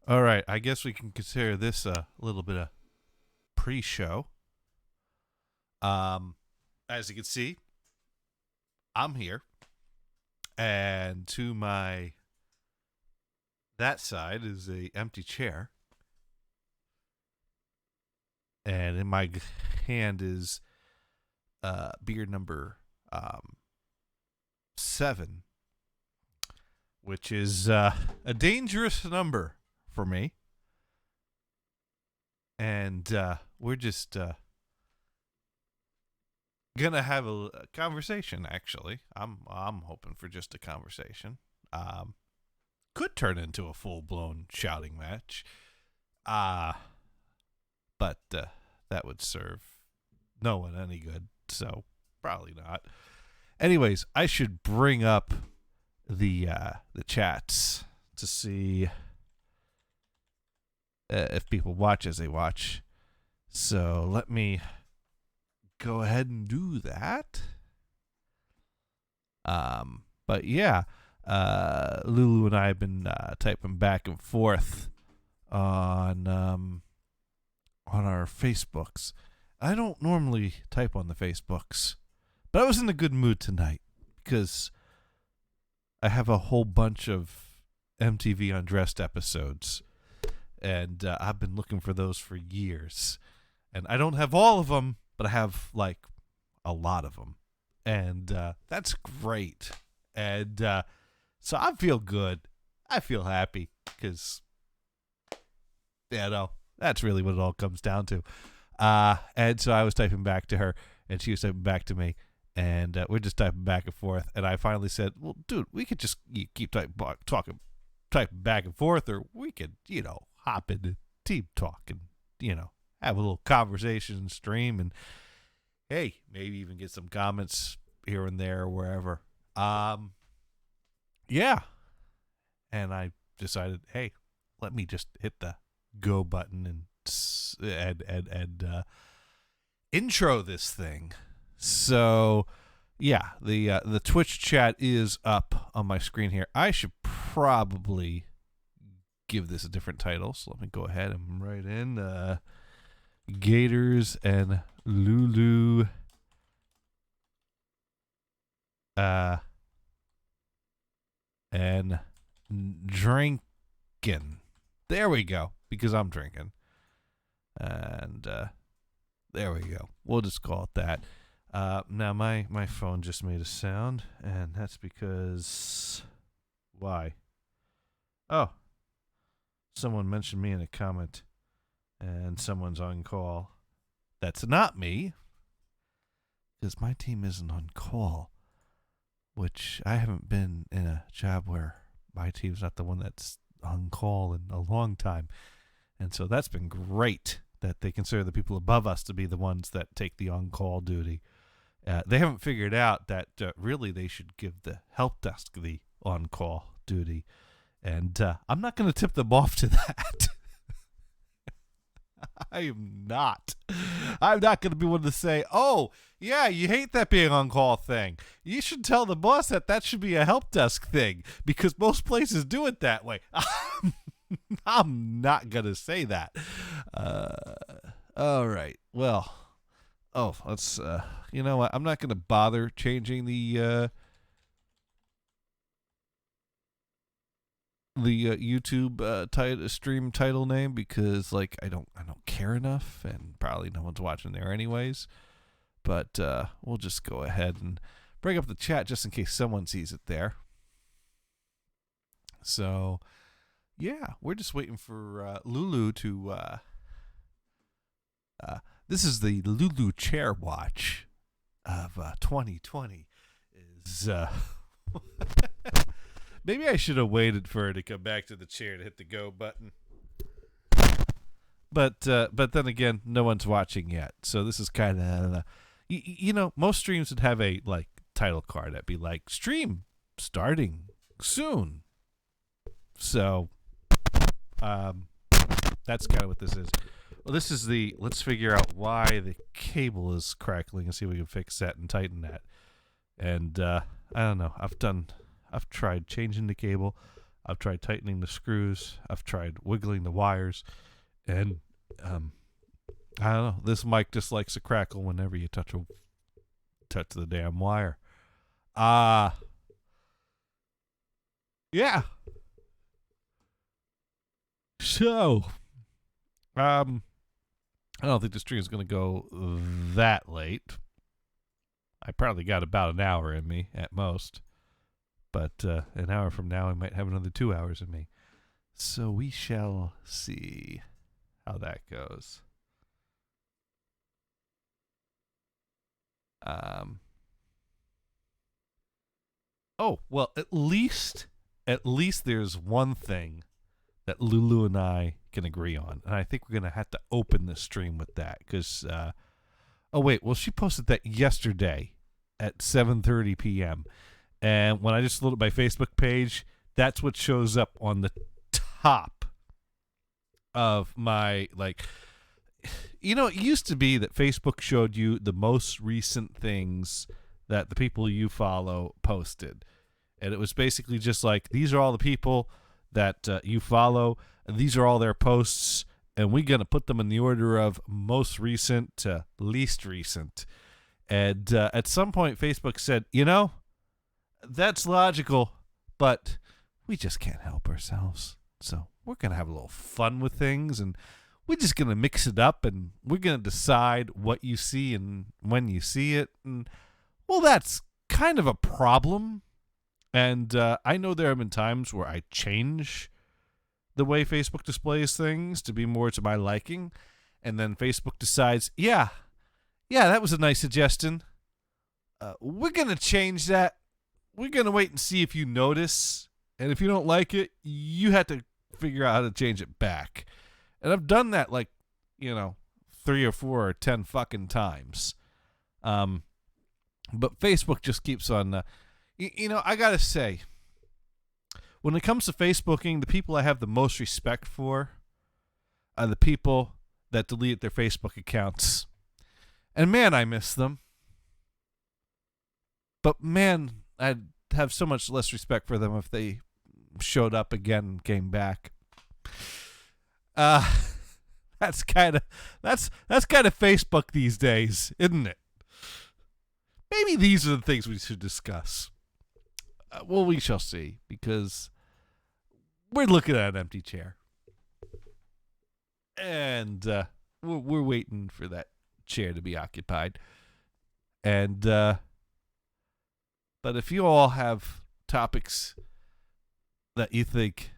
All right, I guess we can consider this a little bit of pre-show. Um, as you can see, I'm here, and to my that side is a empty chair, and in my hand is beer number 7, which is a dangerous number for me, and we're just gonna have a conversation. Actually, I'm hoping for just a conversation. Could turn into a full blown shouting match. But that would serve no one any good, so probably not. Anyways, I should bring up the chats to see if people watch as they watch. So let me go ahead and do that. But yeah, Lulu and I have been typing back and forth on our Facebooks. I don't normally type on the Facebooks, but I was in a good mood tonight because I have a whole bunch of MTV Undressed episodes, and I've been looking for those for years. And I don't have all of them, but I have like a lot of them, and that's great. And so I feel good. I feel happy because, that's really what it all comes down to. And so I was typing back to her, and she was typing back to me, and we're just typing back and forth. And I finally said, "Well, dude, we could just keep typing back and forth, or we could, hop into team talk and, have a little conversation stream, and hey, maybe even get some comments here and there or wherever." Yeah. And I decided, hey, let me just hit the go button and intro this thing. So yeah, the Twitch chat is up on my screen here. I should probably give this a different title, so let me go ahead and write in Gators and Lulu and drinking. There we go, because I'm drinking. And there we go. We'll just call it that. Now, my phone just made a sound, and that's because... Why? Oh. Someone mentioned me in a comment, and someone's on call. That's not me, because my team isn't on call, which I haven't been in a job where my team's not the one that's on call in a long time. And so that's been great that they consider the people above us to be the ones that take the on-call duty. They haven't figured out that really they should give the help desk the on-call duty. And I'm not going to tip them off to that. I am not. I'm not going to be one to say, oh, yeah, you hate that being on-call thing. You should tell the boss that should be a help desk thing, because most places do it that way. I'm not going to say that. All right. Well, let's, you know what? I'm not going to bother changing the YouTube stream title name, because I don't care enough, and probably no one's watching there anyways. But we'll just go ahead and bring up the chat just in case someone sees it there. So yeah, we're just waiting for Lulu to this is the Lulu chair watch of 2020 is maybe I should have waited for her to come back to the chair to hit the go button. But then again, no one's watching yet. So this is kind of, most streams would have a title card that'd be like stream starting soon. So that's kind of what this is. Well, this is let's figure out why the cable is crackling and see if we can fix that and tighten that. And I don't know. I've tried changing the cable. I've tried tightening the screws. I've tried wiggling the wires. And I don't know. This mic just likes to crackle whenever you touch the damn wire. Yeah. So, I don't think the stream is going to go that late. I probably got about an hour in me at most. But an hour from now, I might have another 2 hours in me. So we shall see how that goes. Oh, well, at least there's one thing that Lulu and I can agree on. And I think we're going to have to open the stream with that. Because, oh, wait. Well, she posted that yesterday at 7:30 p.m. And when I just load up my Facebook page, that's what shows up on the top of my, like, you know, it used to be that Facebook showed you the most recent things that the people you follow posted. And it was basically just like, these are all the people that you follow, and these are all their posts, and we're going to put them in the order of most recent to least recent. And at some point, Facebook said, you know, that's logical, but we just can't help ourselves. So we're going to have a little fun with things, and we're just going to mix it up, and we're going to decide what you see and when you see it. And, well, that's kind of a problem. And I know there have been times where I change the way Facebook displays things to be more to my liking, and then Facebook decides, yeah, that was a nice suggestion. We're going to change that. We're going to wait and see if you notice. And if you don't like it, you have to figure out how to change it back. And I've done that, like, you know, 3 or 4 or 10 fucking times. But Facebook just keeps on, you know, I got to say, when it comes to Facebooking, the people I have the most respect for are the people that delete their Facebook accounts. And man, I miss them. But man, I'd have so much less respect for them if they showed up again and came back. That's kind of Facebook these days, isn't it? Maybe these are the things we should discuss. Well, we shall see, because we're looking at an empty chair, and we're waiting for that chair to be occupied. And but if you all have topics that you think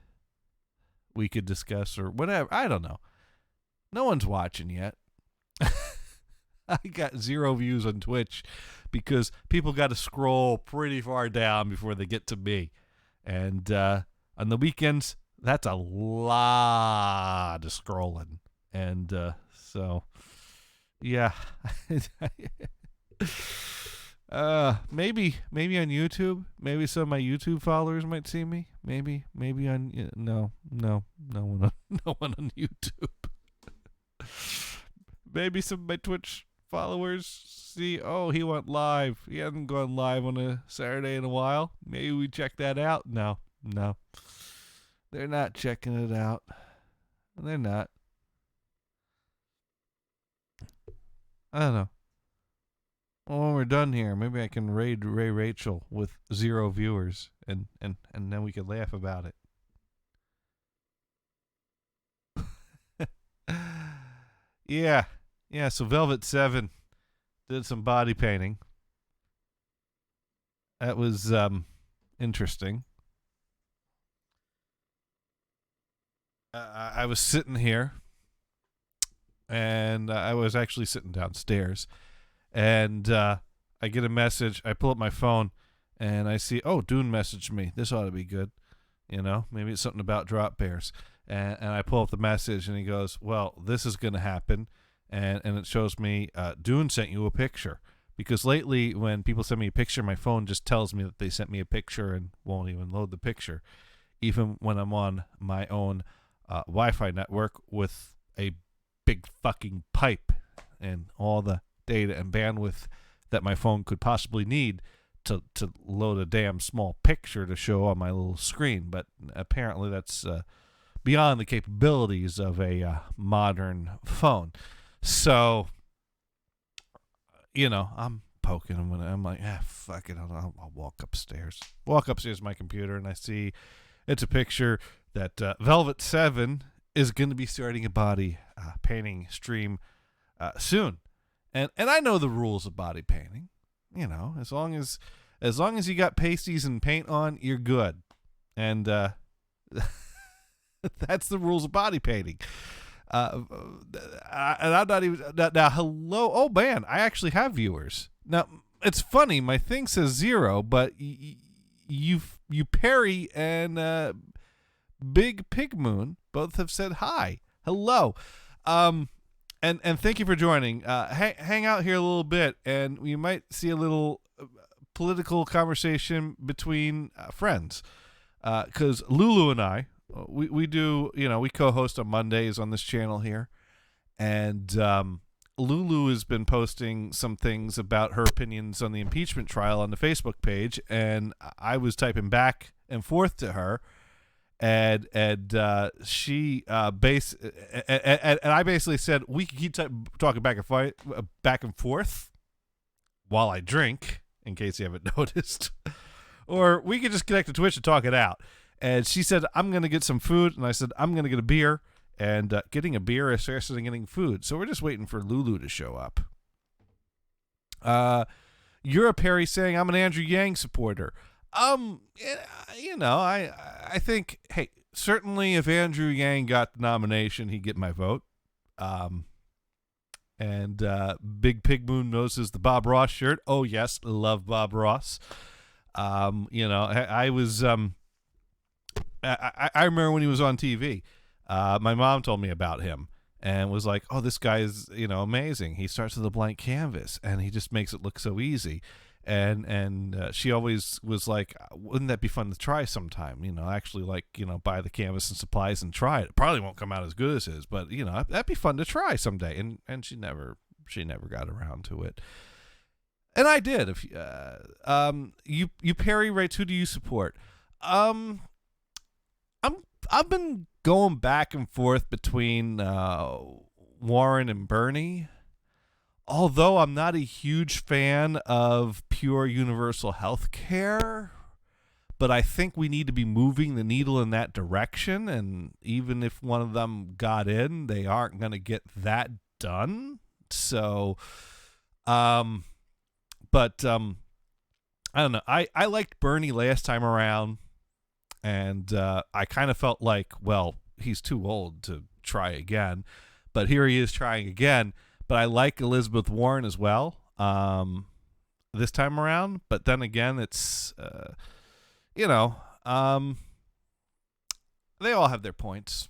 we could discuss or whatever, I don't know. No one's watching yet. I got 0 views on Twitch because people got to scroll pretty far down before they get to me. And on the weekends, that's a lot of scrolling. And so, yeah. Maybe on YouTube. Maybe some of my YouTube followers might see me. Maybe on no one on YouTube. Maybe some of my Twitch followers see, oh, he went live. He hasn't gone live on a Saturday in a while. Maybe we check that out. No. They're not checking it out. They're not. I don't know. Well, when we're done here, maybe I can raid Ray Rachel with 0 viewers, and then we could laugh about it. Yeah, so Velvet 7 did some body painting. That was interesting. I was sitting here, and I was actually sitting downstairs, and I get a message. I pull up my phone, and I see, oh, Dune messaged me. This ought to be good. You know, maybe it's something about drop bears. And I pull up the message, and he goes, well, this is going to happen. And it shows me, Dune sent you a picture. Because lately, when people send me a picture, my phone just tells me that they sent me a picture and won't even load the picture. Even when I'm on my own Wi-Fi network with a big fucking pipe and all the data and bandwidth that my phone could possibly need to load a damn small picture to show on my little screen, but apparently that's beyond the capabilities of a modern phone. So, I'm poking him when I'm like, fuck it, I'll walk upstairs. Walk upstairs to my computer, and I see it's a picture that Velvet 7 is going to be starting a body painting stream soon. And I know the rules of body painting. As long as you got pasties and paint on, you're good. And that's the rules of body painting. And I'm not even now. Hello, oh man, I actually have viewers now. It's funny, my thing says 0, but you Perry and Big Pig Moon both have said hi. Hello, and thank you for joining. Hang out here a little bit, and we might see a little political conversation between friends. Because Lulu and I, we do, we co-host on Mondays on this channel here, and Lulu has been posting some things about her opinions on the impeachment trial on the Facebook page, and I was typing back and forth to her, and she and I basically said we could keep talking back and forth while I drink, in case you haven't noticed, or we could just connect to Twitch and talk it out. And she said, I'm going to get some food. And I said, I'm going to get a beer. And getting a beer is faster than getting food. So we're just waiting for Lulu to show up. You're a Perry saying, I'm an Andrew Yang supporter. I think, hey, certainly if Andrew Yang got the nomination, he'd get my vote. And Big Pig Moon noses the Bob Ross shirt. Oh, yes, love Bob Ross. I was... I remember when he was on TV. My mom told me about him and was like, "Oh, this guy is amazing. He starts with a blank canvas and he just makes it look so easy." And she always was like, "Wouldn't that be fun to try sometime? Actually buy the canvas and supplies and try it. It probably won't come out as good as his, but that'd be fun to try someday." And she never got around to it. And I did. If you Perry writes, who do you support? I've been going back and forth between Warren and Bernie, although I'm not a huge fan of pure universal health care, but I think we need to be moving the needle in that direction, and even if one of them got in, they aren't going to get that done. So, I don't know. I liked Bernie last time around. And I kind of felt like, well, he's too old to try again. But here he is trying again. But I like Elizabeth Warren as well this time around. But then again, it's, they all have their points.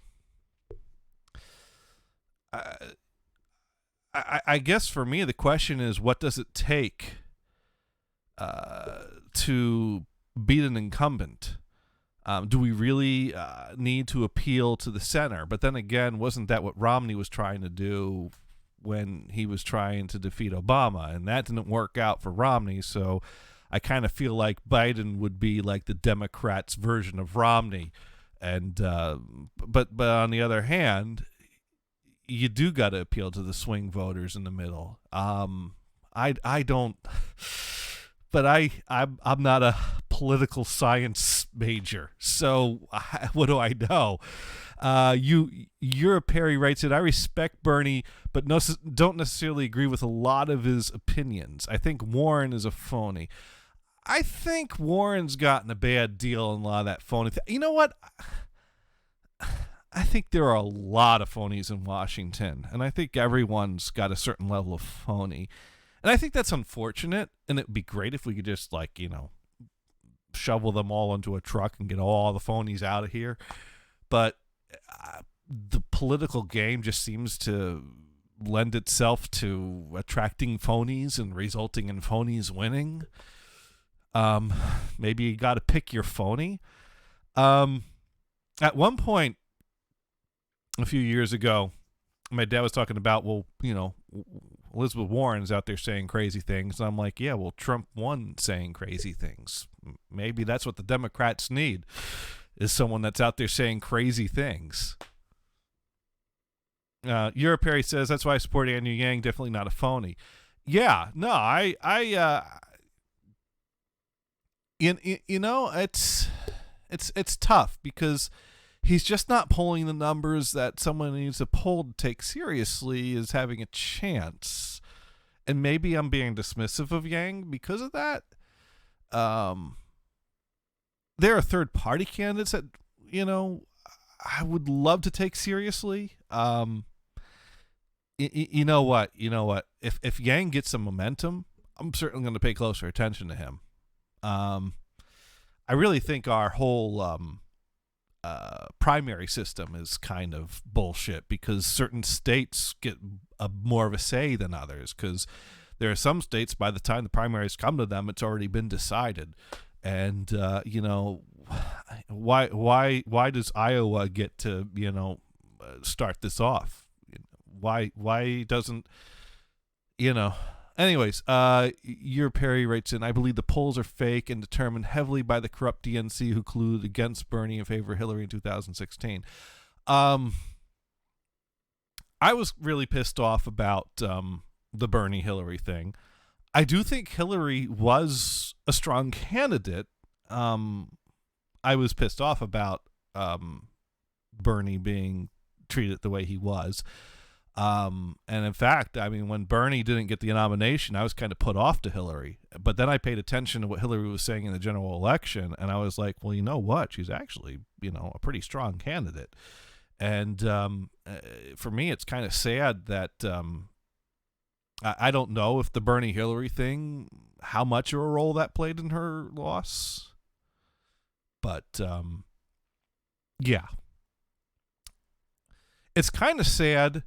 I guess for me, the question is, what does it take to beat an incumbent? Do we really need to appeal to the center? But then again, wasn't that what Romney was trying to do when he was trying to defeat Obama? And that didn't work out for Romney. So I kind of feel like Biden would be like the Democrats' version of Romney. And but on the other hand, you do got to appeal to the swing voters in the middle. I don't. But I'm not a political science major, so what do I know? You're a Perry writes it. I respect Bernie, but don't necessarily agree with a lot of his opinions. I think Warren is a phony. I think Warren's gotten a bad deal on a lot of that phony thing. You know what? I think there are a lot of phonies in Washington, and I think everyone's got a certain level of phony. And I think that's unfortunate, and it would be great if we could just, shovel them all into a truck and get all the phonies out of here. But the political game just seems to lend itself to attracting phonies and resulting in phonies winning. Maybe you got to pick your phony. At one point, a few years ago, my dad was talking about, Elizabeth Warren's out there saying crazy things. And I'm like, yeah, well, Trump won saying crazy things. Maybe that's what the Democrats need, is someone that's out there saying crazy things. Europe Perry says, that's why I support Andrew Yang, definitely not a phony. Yeah, no, you know, it's tough because he's just not pulling the numbers that someone needs to pull to take seriously as having a chance. And maybe I'm being dismissive of Yang because of that. There are third-party candidates that, you know, I would love to take seriously. You know what? If Yang gets some momentum, I'm certainly going to pay closer attention to him. I really think our whole primary system is kind of bullshit because certain states get more of a say than others, because there are some states, by the time the primaries come to them, it's already been decided. And you know, why does Iowa get to, you know, start this off? Why doesn't, you know? Anyways, your Perry writes in, I believe the polls are fake and determined heavily by the corrupt DNC who colluded against Bernie in favor of Hillary in 2016. I was really pissed off about the Bernie Hillary thing. I do think Hillary was a strong candidate. I was pissed off about Bernie being treated the way he was. And in fact, I mean, when Bernie didn't get the nomination, I was kind of put off to Hillary. But then I paid attention to what Hillary was saying in the general election, and I was like, well, you know what? She's actually, you know, a pretty strong candidate. And for me, it's kind of sad that I don't know if the Bernie Hillary thing, how much of a role that played in her loss. But yeah, it's kind of sad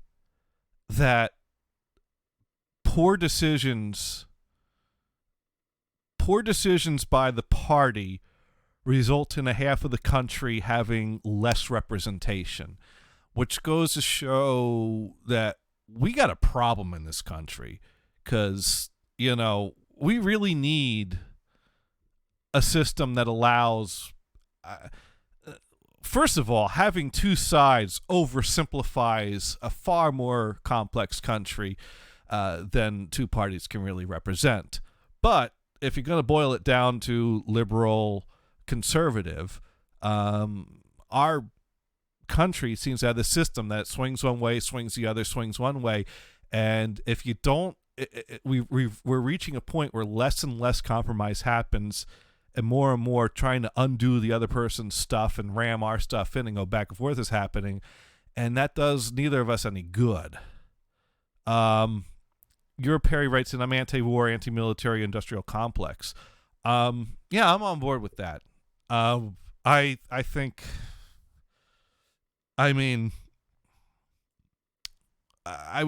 that poor decisions by the party result in a half of the country having less representation, which goes to show that we got a problem in this country, because, you know, we really need a system that allows first of all, having two sides oversimplifies a far more complex country than two parties can really represent. But if you're going to boil it down to liberal, conservative, our country seems to have this system that swings one way, swings the other, swings one way. And if you don't, we're reaching a point where less and less compromise happens, and more trying to undo the other person's stuff and ram our stuff in and go back and forth is happening. And that does neither of us any good. Your Perry writes in, I'm anti-war, anti-military, industrial complex. Yeah, I'm on board with that. I think, I mean, I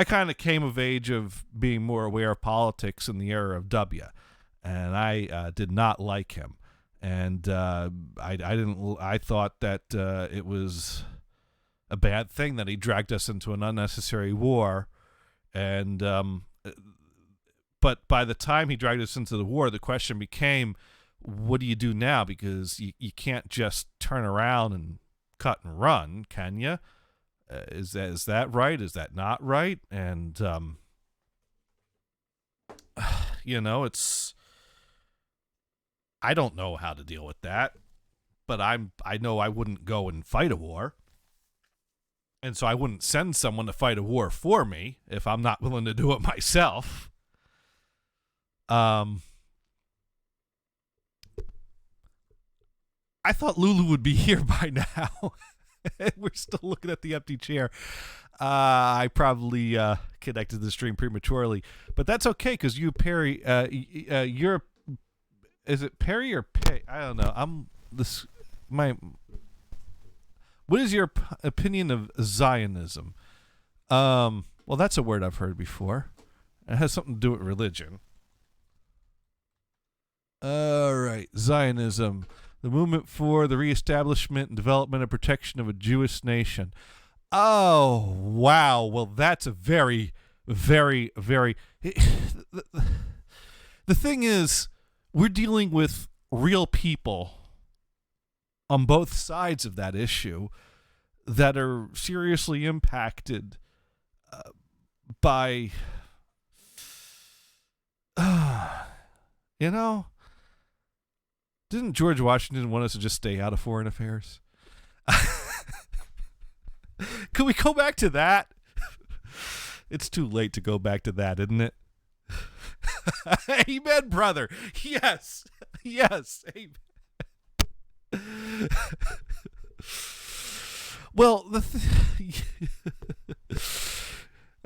kind of came of age of being more aware of politics in the era of W, and I did not like him, and I thought that it was a bad thing that he dragged us into an unnecessary war, and but by the time he dragged us into the war, the question became, what do you do now? Because you can't just turn around and cut and run, can you? Is that right? Is that not right? And you know, I don't know how to deal with that, but I know I wouldn't go and fight a war, and so I wouldn't send someone to fight a war for me if I'm not willing to do it myself. I thought Lulu would be here by now. We're still looking at the empty chair. I probably connected the stream prematurely, but that's okay, because you, Perry, you're, is it Perry or Pay? I don't know. What is your opinion of Zionism? Well, that's a word I've heard before. It has something to do with religion. All right, Zionism. The movement for the reestablishment and development and protection of a Jewish nation. Oh, wow. Well, that's a very, very, very. The thing is, we're dealing with real people on both sides of that issue that are seriously impacted by, you know, didn't George Washington want us to just stay out of foreign affairs? Can we go back to that? It's too late to go back to that, isn't it? Amen, brother. Yes. Yes. Amen. Well,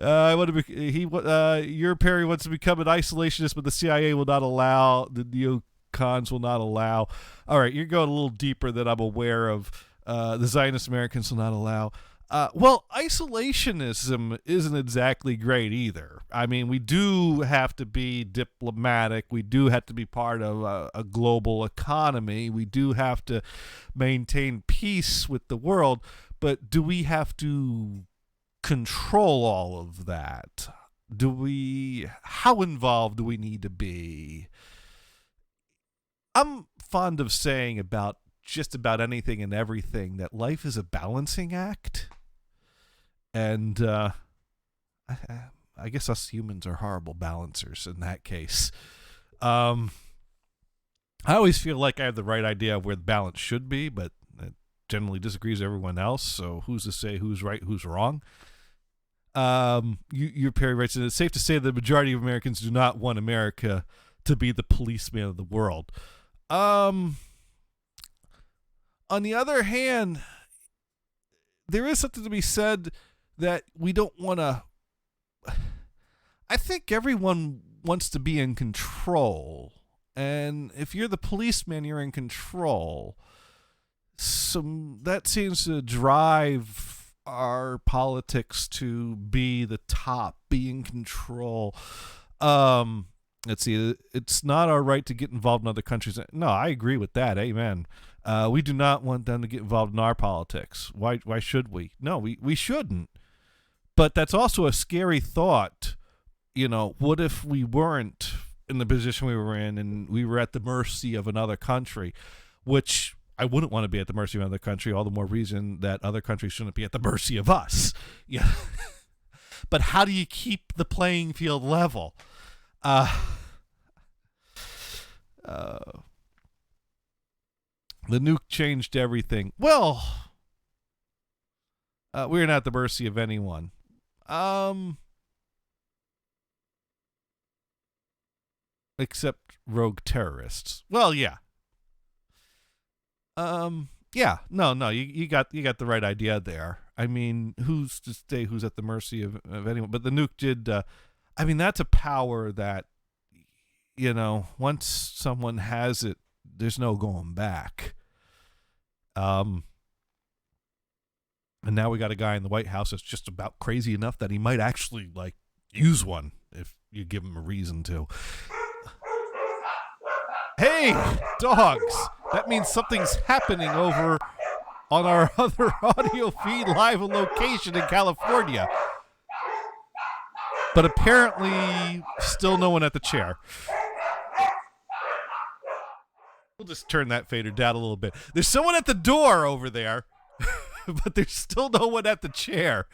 I want to be. Your Perry wants to become an isolationist, but the CIA will not allow. The neocons will not allow. All right, you're going a little deeper than I'm aware of. The Zionist Americans will not allow. Well, isolationism isn't exactly great either. I mean, we do have to be diplomatic. We do have to be part of a global economy. We do have to maintain peace with the world. But do we have to control all of that? How involved do we need to be? I'm fond of saying about just about anything and everything that life is a balancing act. And I guess us humans are horrible balancers in that case. I always feel like I have the right idea of where the balance should be, but it generally disagrees with everyone else. So who's to say who's right, who's wrong? Your Perry writes, it's safe to say that the majority of Americans do not want America to be the policeman of the world. On the other hand, there is something to be said that we don't want to. I think everyone wants to be in control. And if you're the policeman, you're in control. So that seems to drive our politics to be the top, be in control. Let's see. It's not our right to get involved in other countries. No, I agree with that. Amen. We do not want them to get involved in our politics. Why should we? No, we shouldn't. But that's also a scary thought. You know, what if we weren't in the position we were in and we were at the mercy of another country, which I wouldn't want to be at the mercy of another country, all the more reason that other countries shouldn't be at the mercy of us. Yeah. But how do you keep the playing field level? The nuke changed everything. Well, we're not at the mercy of anyone. Except rogue terrorists. Well, yeah. Yeah. No. You got the right idea there. I mean, who's to say who's at the mercy of anyone? But the nuke did. I mean, that's a power that, you know, once someone has it, there's no going back. And now we got a guy in the White House that's just about crazy enough that he might actually, like, use one if you give him a reason to. Hey, dogs! That means something's happening over on our other audio feed live on location in California. But apparently, still no one at the chair. We'll just turn that fader down a little bit. There's someone at the door over there. But there's still no one at the chair.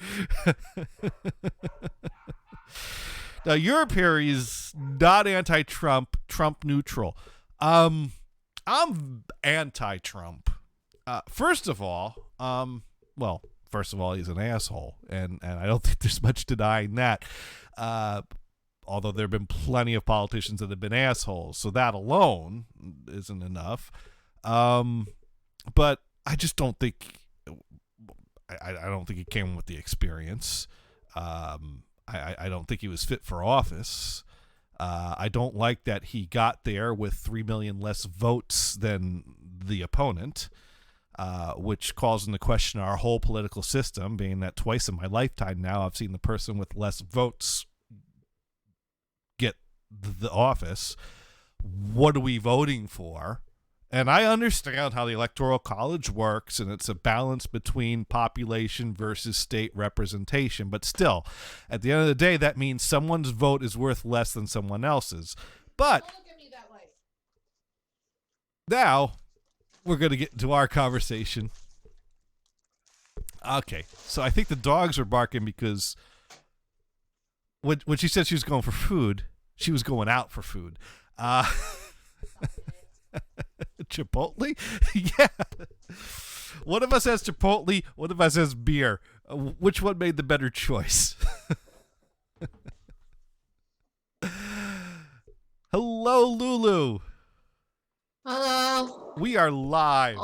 Now, Europe here is not anti-Trump, Trump neutral. I'm anti-Trump. First of all, he's an asshole, and I don't think there's much denying that. Although there have been plenty of politicians that have been assholes, so that alone isn't enough. But I just don't think. I don't think he came with the experience. I don't think he was fit for office. I don't like that he got there with 3 million less votes than the opponent, which calls into question our whole political system, being that twice in my lifetime now I've seen the person with less votes get the office. What are we voting for? And I understand how the Electoral College works, and it's a balance between population versus state representation. But still, at the end of the day, that means someone's vote is worth less than someone else's. But Don't look at me that way. now we're going to get into our conversation. Okay, so I think the dogs are barking because when she said she was going for food, she was going out for food. Chipotle? Yeah. One of us has Chipotle, one of us has beer. Which one made the better choice? Hello, Lulu. Hello. We are live.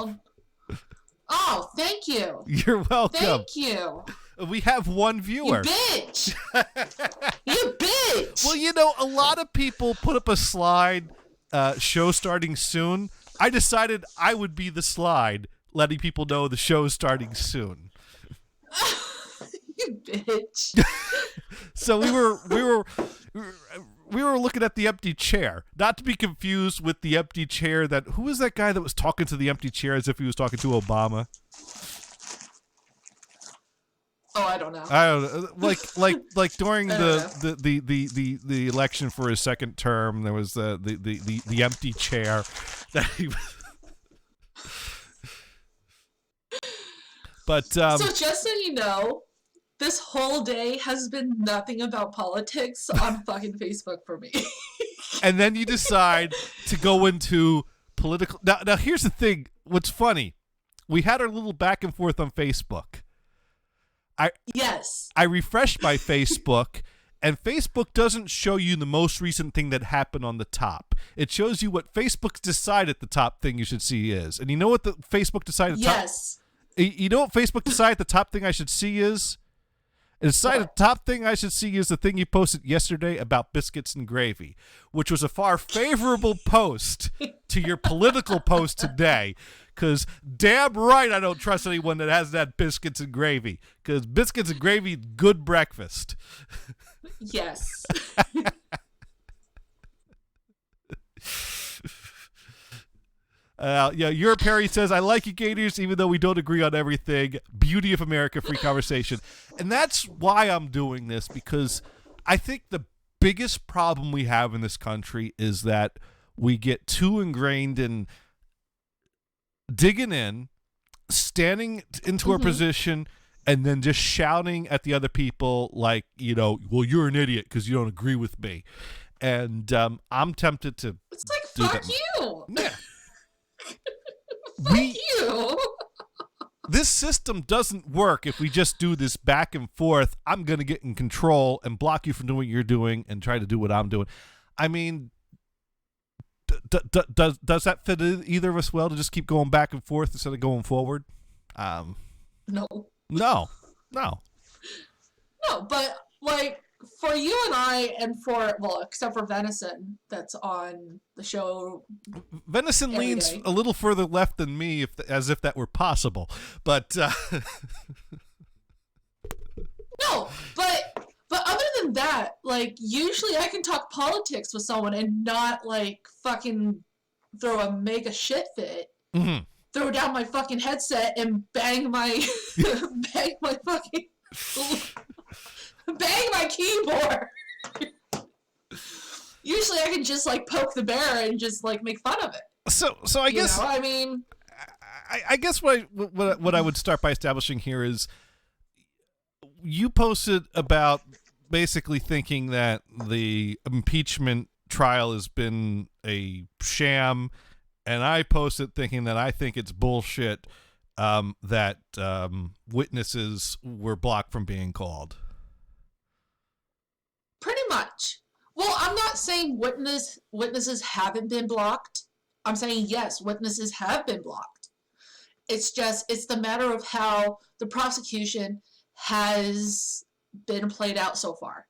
Oh, thank you. You're welcome. Thank you. We have one You viewer. bitch. You bitch. Well, you know, a lot of people put up a slide, show starting soon. I decided I would be the slide, letting people know the show's starting soon. You bitch. So we were looking at the empty chair, not to be confused with the empty chair that. Who was that guy that was talking to the empty chair as if he was talking to Obama? Oh, I don't know. I don't know. Like during the election for his second term, there was the empty chair that he was. But So just so you know, this whole day has been nothing about politics on fucking Facebook for me. and then you decide to go into political. Now here's the thing. What's funny? We had our little back and forth on Facebook. Yes. I refreshed my Facebook, and Facebook doesn't show you the most recent thing that happened on the top. It shows you what Facebook's decided the top thing you should see is. And you know what the Facebook decided the top? Yes. You know what Facebook decided the top thing I should see is? It decided the top thing I should see is the thing you posted yesterday about biscuits and gravy, which was a far favorable post to your political post today. Because damn right I don't trust anyone that hasn't had biscuits and gravy. Because biscuits and gravy, good breakfast. Yes. Yeah, Europe Harry says, I like you Gators, even though we don't agree on everything. Beauty of America, free conversation. And that's why I'm doing this, because I think the biggest problem we have in this country is that we get too ingrained in digging in, standing into our position, and then just shouting at the other people like, you know, well, you're an idiot because you don't agree with me. And I'm tempted to It's like, do fuck that. you. Yeah. Fuck you. This system doesn't work if we just do this back and forth. I'm going to get in control and block you from doing what you're doing and try to do what I'm doing. I mean, does that fit either of us well to just keep going back and forth instead of going forward? No. No. No, but like for you and I, and for, well, except for Venison, that's on the show. Venison every leans day. a little further left than me, as if that were possible. But No, but other than that, like usually I can talk politics with someone and not like fucking throw a mega shit fit. mhm. Throw down my fucking headset and bang my bang my fucking bang my keyboard. Usually I can just like poke the bear and just like make fun of it. so I You guess know? I mean, I guess what I would start by establishing here is you posted about basically thinking that the impeachment trial has been a sham, and I posted thinking that I think it's bullshit that witnesses were blocked from being called. pretty much. Well, I'm not saying witnesses haven't been blocked. I'm saying yes, witnesses have been blocked. It's the matter of how the prosecution has been played out so far.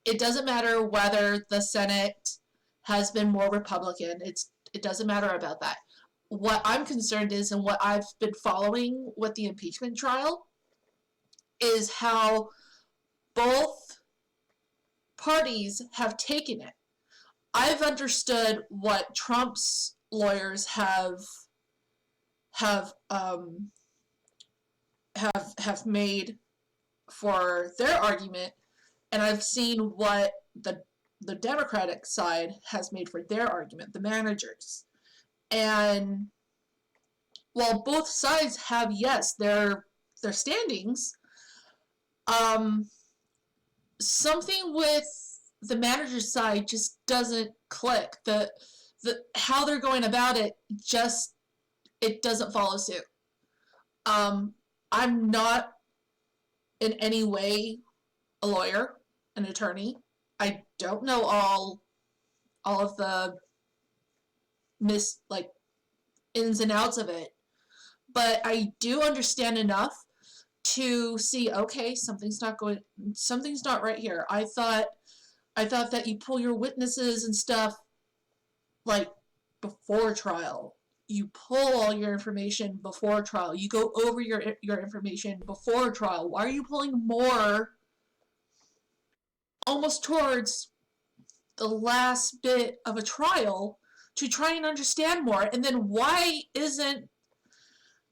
It doesn't matter whether the Senate has been more Republican. It doesn't matter about that. What I'm concerned is, and what I've been following with the impeachment trial, is how both parties have taken it. I've understood what Trump's lawyers have um have made for their argument, and I've seen what the Democratic side has made for their argument, the managers. And while both sides have, yes, their standings, um, something with the manager's side just doesn't click. The how they're going about it just it doesn't follow suit. I'm not in any way a lawyer, an attorney. I don't know all of the ins and outs of it, but I do understand enough to see, okay, something's not right here. I thought that you pull your witnesses and stuff like before trial. You pull all your information before trial. You go over your information before trial. Why are you pulling more almost towards the last bit of a trial to try and understand more? And then why isn't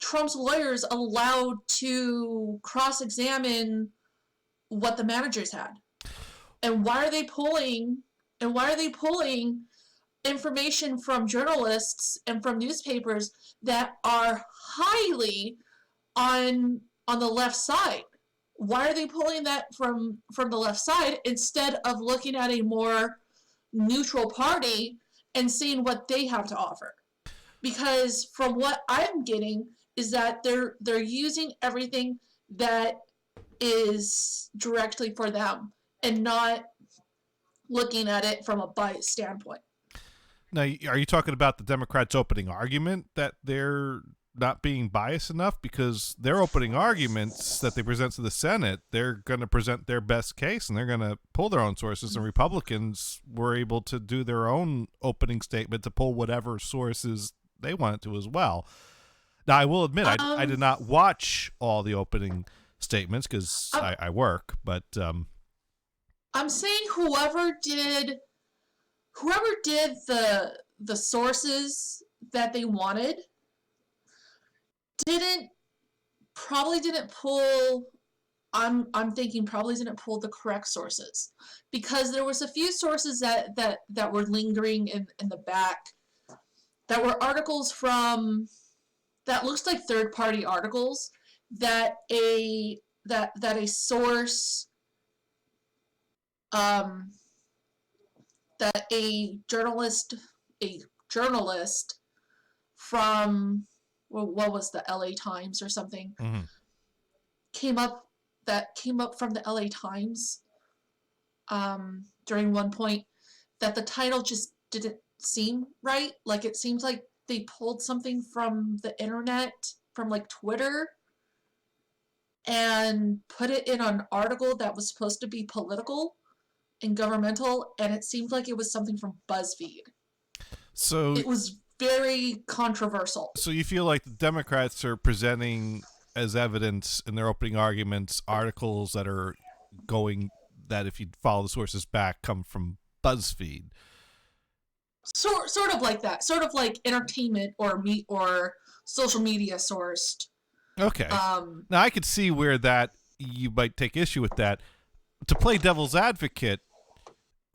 Trump's lawyers allowed to cross-examine what the managers had? And why are they pulling information from journalists and from newspapers that are highly on the left side? Why are they pulling that from the left side instead of looking at a more neutral party and seeing what they have to offer? Because from what I'm getting is that they're using everything that is directly for them and not looking at it from a biased standpoint. Now, are you talking about the Democrats' opening argument that they're not being biased enough? Because their opening arguments that they present to the Senate, they're going to present their best case and they're going to pull their own sources, and Republicans were able to do their own opening statement to pull whatever sources they wanted to as well. Now, I will admit, I did not watch all the opening statements because I work, but I'm saying whoever did the sources that they wanted probably didn't pull. I'm thinking probably didn't pull the correct sources, because there was a few sources that were lingering in the back, that were articles from that looks like third-party articles that a source that a journalist from, well, what was the LA Times or something, mm-hmm. came up from the LA Times during one point, that the title just didn't seem right. Like, it seems like they pulled something from the internet, from like Twitter, and put it in an article that was supposed to be political and governmental, and it seemed like it was something from BuzzFeed. So it was very controversial. So you feel like the Democrats are presenting as evidence in their opening arguments articles that are going, that if you follow the sources back, come from BuzzFeed. Sort of like that. Sort of like entertainment or social media sourced. Okay. Now I could see where that you might take issue with that. To play devil's advocate,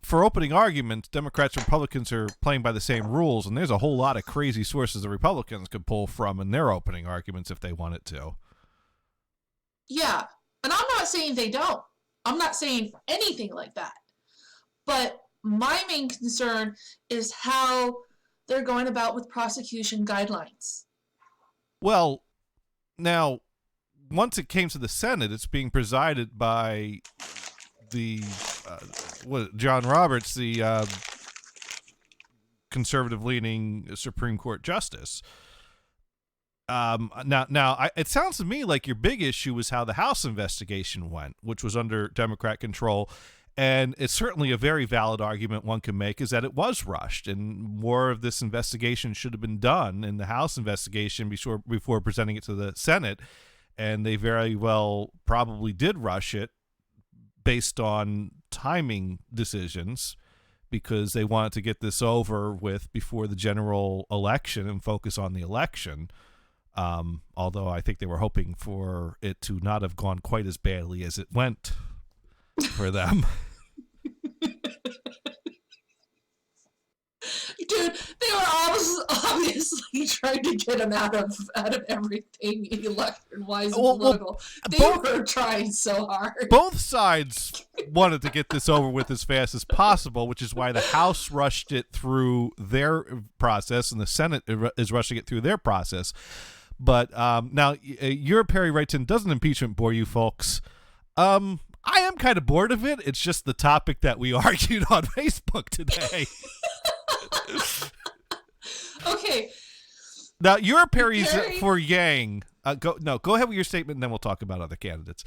for opening arguments, Democrats and Republicans are playing by the same rules, and there's a whole lot of crazy sources the Republicans could pull from in their opening arguments if they wanted to. Yeah, and I'm not saying they don't. I'm not saying anything like that. But my main concern is how they're going about with prosecution guidelines. Well, now, once it came to the Senate, it's being presided by the John Roberts, the conservative-leaning Supreme Court justice. It sounds to me like your big issue was how the House investigation went, which was under Democrat control. And it's certainly a very valid argument one can make, is that it was rushed, and more of this investigation should have been done in the House investigation before presenting it to the Senate. And they very well probably did rush it based on timing decisions, because they wanted to get this over with before the general election and focus on the election. Although I think they were hoping for it to not have gone quite as badly as it went for them. Dude, they were obviously trying to get him out of everything election-wise and political. They were trying so hard. Both sides wanted to get this over with as fast as possible, which is why the House rushed it through their process and the Senate is rushing it through their process. But now, your Perry writes in, doesn't impeachment bore you folks? I am kind of bored of it. It's just the topic that we argued on Facebook today. Okay. Now, your Perry's for Yang. Go ahead with your statement, and then we'll talk about other candidates.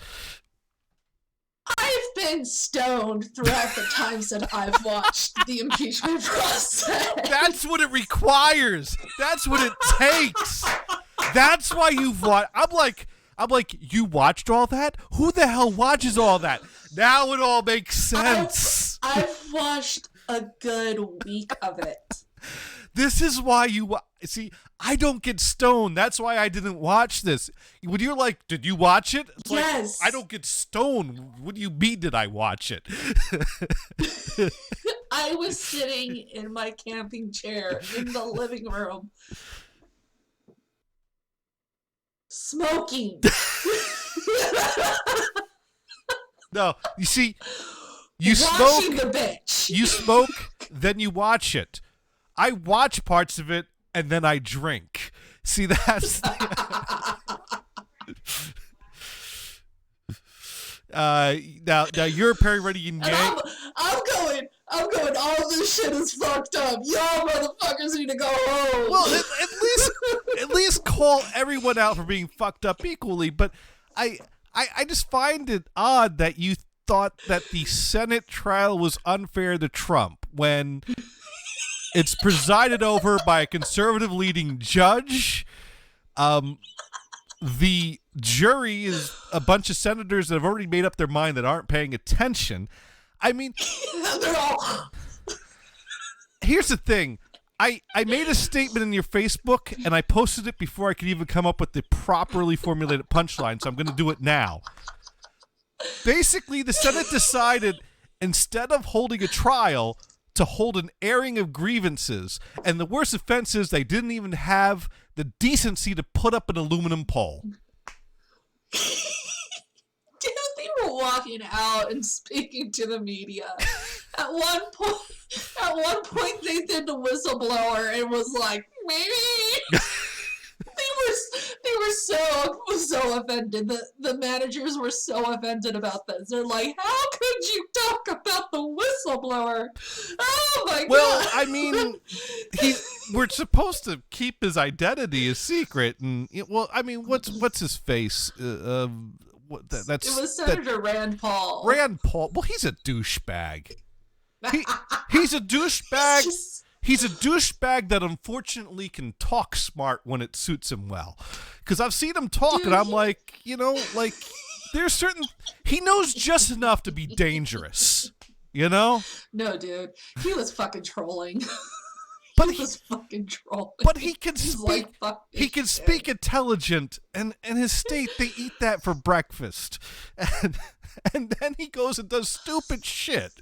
I've been stoned throughout the times that I've watched the impeachment process. That's what it requires. That's what it takes. That's why you've watched. I'm like, you watched all that? Who the hell watches all that? Now it all makes sense. I've watched a good week of it. This is why you see. I don't get stoned. That's why I didn't watch this. When you're like, did you watch it? It's yes. Like, I don't get stoned. What do you mean? Did I watch it? I was sitting in my camping chair in the living room, smoking. No, you see, you watching smoke. The bitch. You smoke, then you watch it. I watch parts of it and then I drink. See, that's now you're Perry Ready and Yang. I'm going. All this shit is fucked up. Y'all motherfuckers need to go home. Well, at least call everyone out for being fucked up equally. But I just find it odd that you thought that the Senate trial was unfair to Trump when it's presided over by a conservative leading judge. The jury is a bunch of senators that have already made up their mind that aren't paying attention. I mean, here's the thing. I made a statement in your Facebook, and I posted it before I could even come up with the properly formulated punchline, so I'm going to do it now. Basically, the Senate decided, instead of holding a trial, to hold an airing of grievances. And the worst offense is they didn't even have the decency to put up an aluminum pole. Dude, they were walking out and speaking to the media. At one point, they did the whistleblower and was like, maybe. They were so offended. The managers were so offended about this. They're like, how could you talk about the whistleblower? Oh my god. Well, I mean, we're supposed to keep his identity a secret, and well, I mean, what's his face? It was Senator Rand Paul. Rand Paul. Well, he's a douchebag. He's a douchebag. He's a douchebag that unfortunately can talk smart when it suits him well. Because I've seen him talk, and I'm like, there's certain... He knows just enough to be dangerous, No, dude. He was fucking trolling. He was fucking trolling. But he can speak... Like, he can speak intelligent, and his state, they eat that for breakfast. And then he goes and does stupid shit.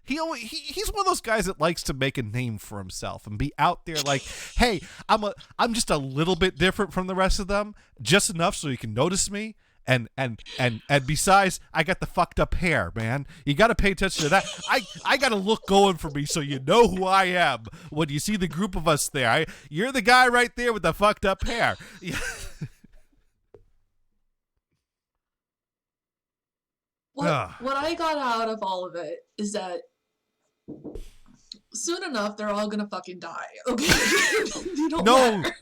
He's one of those guys that likes to make a name for himself and be out there like, hey, I'm just a little bit different from the rest of them, just enough so you can notice me. And besides, I got the fucked up hair, man. You got to pay attention to that. I got a look going for me so you know who I am when you see the group of us there. You're the guy right there with the fucked up hair. What I got out of all of it is that soon enough they're all gonna fucking die. Okay?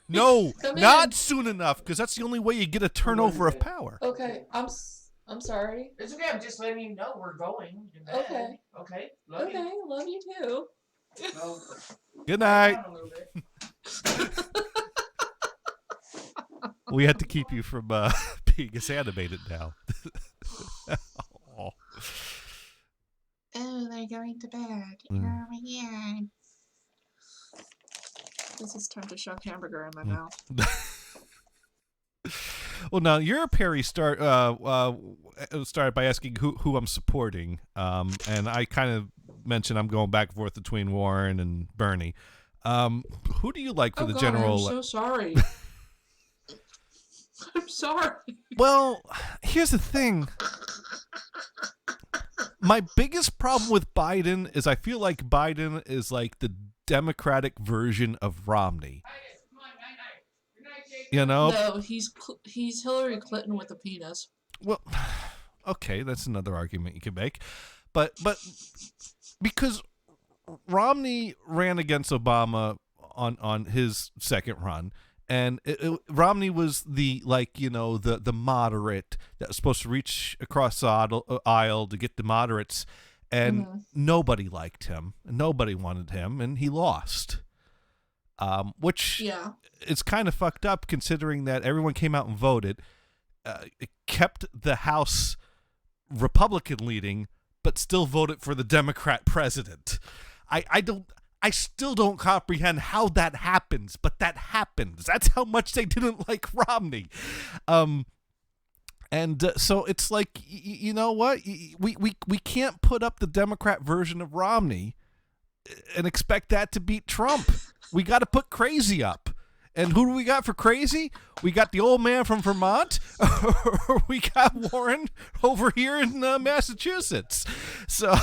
No, not soon enough, because that's the only way you get a turnover of power. Okay, I'm sorry. It's okay. I'm just letting you know we're going. Okay. Okay. Love you. Love you too. Well, Good night. down a little bit. We had to keep you from being as animated now. Oh, thank going to bed? Mm. Oh my god. This is time to shove hamburger in my Mm. mouth. Well, now your Perry started by asking who I'm supporting, and I kind of mentioned I'm going back and forth between Warren and Bernie. Who do you like for Oh the god, general? I'm so sorry. I'm sorry. Well, here's the thing. My biggest problem with Biden is I feel like Biden is like the Democratic version of Romney. You know? No, he's Hillary Clinton with a penis. Well, okay, that's another argument you could make. But because Romney ran against Obama on his second run, and Romney was the the moderate that was supposed to reach across the aisle to get the moderates, and nobody liked him, nobody wanted him, and he lost. Which is kind of fucked up considering that everyone came out and voted. It kept the House Republican leading, but still voted for the Democrat president. I still don't comprehend how that happens, but that happens. That's how much they didn't like Romney. So it's like, you know what? We can't put up the Democrat version of Romney and expect that to beat Trump. We got to put Crazy up. And who do we got for Crazy? We got the old man from Vermont, or we got Warren over here in Massachusetts. So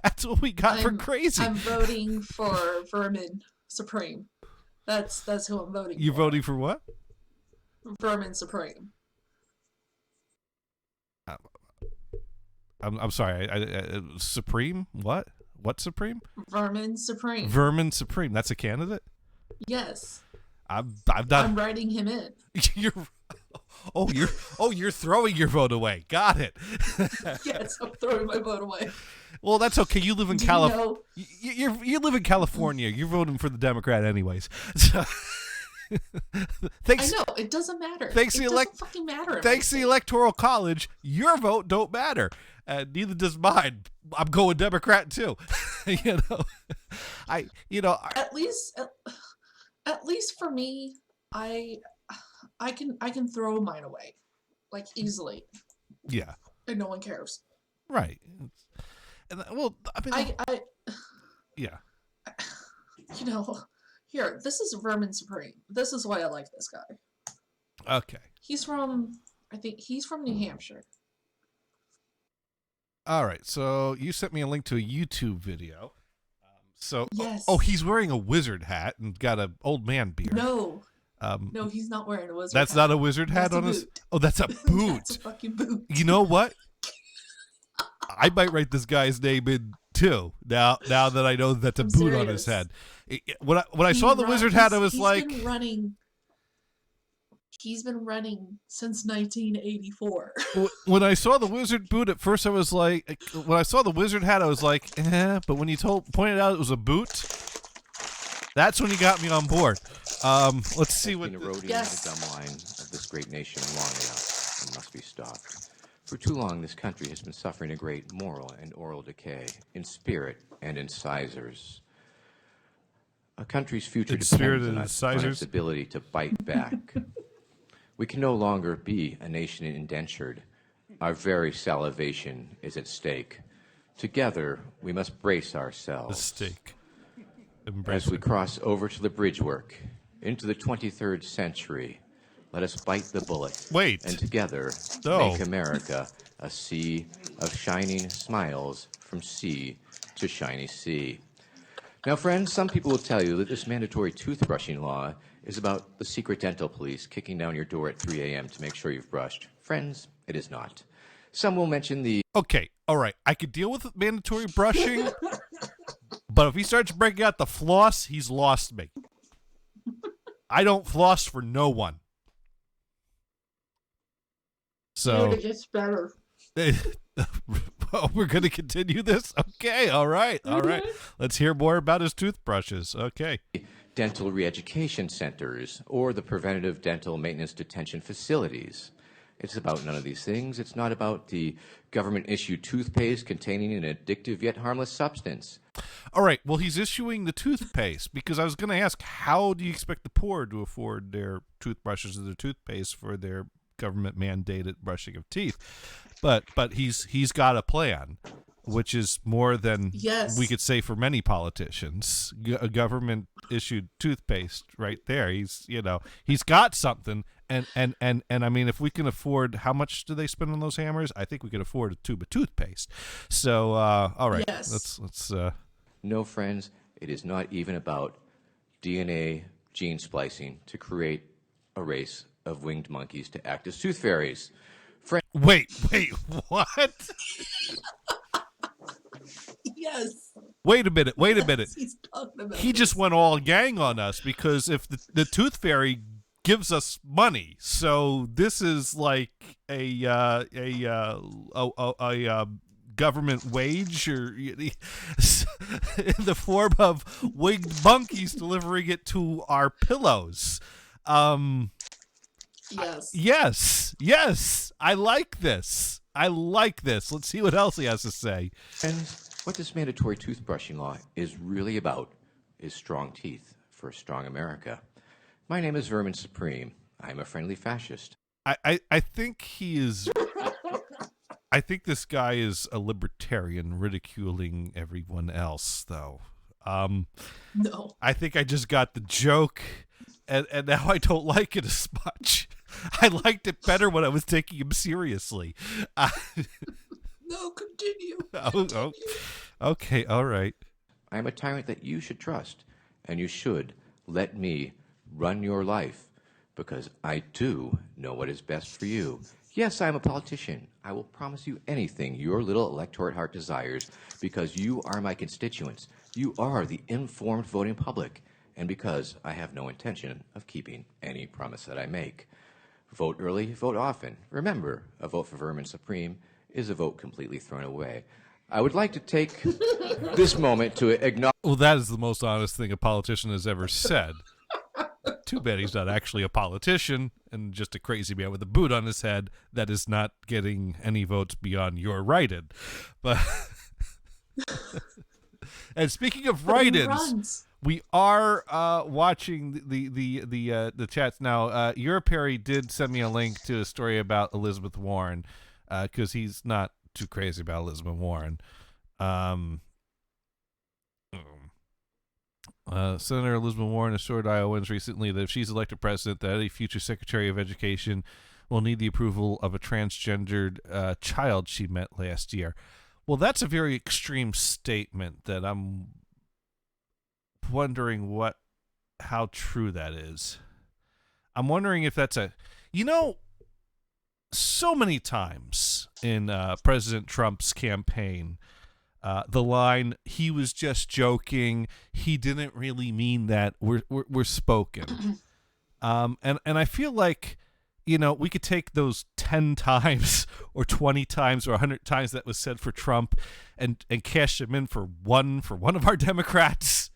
that's what we got for Crazy. I'm voting for Vermin Supreme. That's who I'm voting for. You're voting for what? Vermin Supreme. I'm sorry. Supreme? What? What Supreme? Vermin Supreme. Vermin Supreme. That's a candidate? Yes. I've done. I'm writing him in. You're throwing your vote away. Got it. Yes, I'm throwing my vote away. Well, that's okay. You live in California. You know, you live in California. You're voting for the Democrat anyways. So thanks. I know it doesn't matter. Thanks it the doesn't fucking matter. Thanks to the Electoral College, your vote don't matter. Neither does mine. I'm going Democrat too. At least for me, I can throw mine away, like easily. Yeah. And no one cares. Right. And well, I yeah. Here, this is Vermin Supreme. This is why I like this guy. Okay. I think he's from New Hampshire. All right. So you sent me a link to a YouTube video. Yes. Oh, he's wearing a wizard hat and got an old man beard. No, he's not wearing a wizard hat. That's not a wizard hat on his. Oh, that's a boot. That's a fucking boot. You know what? I might write this guy's name in too. Now that I know that's a I'm boot serious. on his head. When I saw the wizard hat, I was like, He's been running since 1984. When I saw the wizard boot, at first I was like, when I saw the wizard hat, I was like, but when you pointed out it was a boot, that's when you got me on board. Let's see what. Eroding the gum line of this great nation long enough and must be stopped. For too long, this country has been suffering a great moral and oral decay in spirit and in sizers. A country's future depends on its ability to bite back. We can no longer be a nation indentured. Our very salivation is at stake. Together, we must brace ourselves. The stake. As we cross over to the bridge work, into the 23rd century, let us bite the bullet. Wait. And together, make America a sea of shining smiles from sea to shiny sea. Now, friends, some people will tell you that this mandatory toothbrushing law is about the secret dental police kicking down your door at 3 a.m. to make sure you've brushed. Friends, it is not. Some will mention the... Okay, all right. I could deal with mandatory brushing, but if he starts breaking out the floss, he's lost me. I don't floss for no one. So... It gets better. Well, we're going to continue this? Okay, all right. Let's hear more about his toothbrushes. Okay. Dental re-education centers or the preventative dental maintenance detention facilities. It's about none of these things. It's not about the government-issued toothpaste containing an addictive yet harmless substance. All right. Well, he's issuing the toothpaste because I was going to ask, how do you expect the poor to afford their toothbrushes or their toothpaste for their government mandated brushing of teeth? But he's got a plan, which is more than Yes. we could say for many politicians. A government issued toothpaste right there. He's got something. And I mean, if we can afford, how much do they spend on those hammers? I think we could afford a tube of toothpaste. So, all right, Yes. let's. No, friends, it is not even about DNA gene splicing to create a race of winged monkeys to act as tooth fairies. Wait, what? Yes. Wait a minute. He's talking about He just went all gang on us because if the tooth fairy gives us money, so this is like a government wage or in the form of winged monkeys delivering it to our pillows. Yes. I like this. Let's see what else he has to say. Friends, what this mandatory toothbrushing law is really about is strong teeth for a strong America. My name is Vermin Supreme. I'm a friendly fascist. I think he is. I think this guy is a libertarian ridiculing everyone else, though. No. I think I just got the joke, and now I don't like it as much. I liked it better when I was taking him seriously. No, continue. Oh, okay, all right. I am a tyrant that you should trust, and you should let me run your life, because I do know what is best for you. Yes, I am a politician. I will promise you anything your little electorate heart desires, because you are my constituents. You are the informed voting public, and because I have no intention of keeping any promise that I make. Vote early, vote often. Remember, a vote for Vermin Supreme is a vote completely thrown away. I would like to take this moment to acknowledge... Well, that is the most honest thing a politician has ever said. Too bad he's not actually a politician and just a crazy man with a boot on his head that is not getting any votes beyond your write-in. But and speaking of write-ins, we are watching the chats now. Perry did send me a link to a story about Elizabeth Warren because he's not too crazy about Elizabeth Warren. Senator Elizabeth Warren assured Iowans recently that if she's elected president, that any future Secretary of Education will need the approval of a transgendered child she met last year. Well, that's a very extreme statement that I'm wondering how true that is. I'm wondering if that's so many times in President Trump's campaign, the line, he was just joking, he didn't really mean that, were spoken. And I feel like, we could take those 10 times or 20 times or 100 times that was said for Trump and cash them in for one of our Democrats.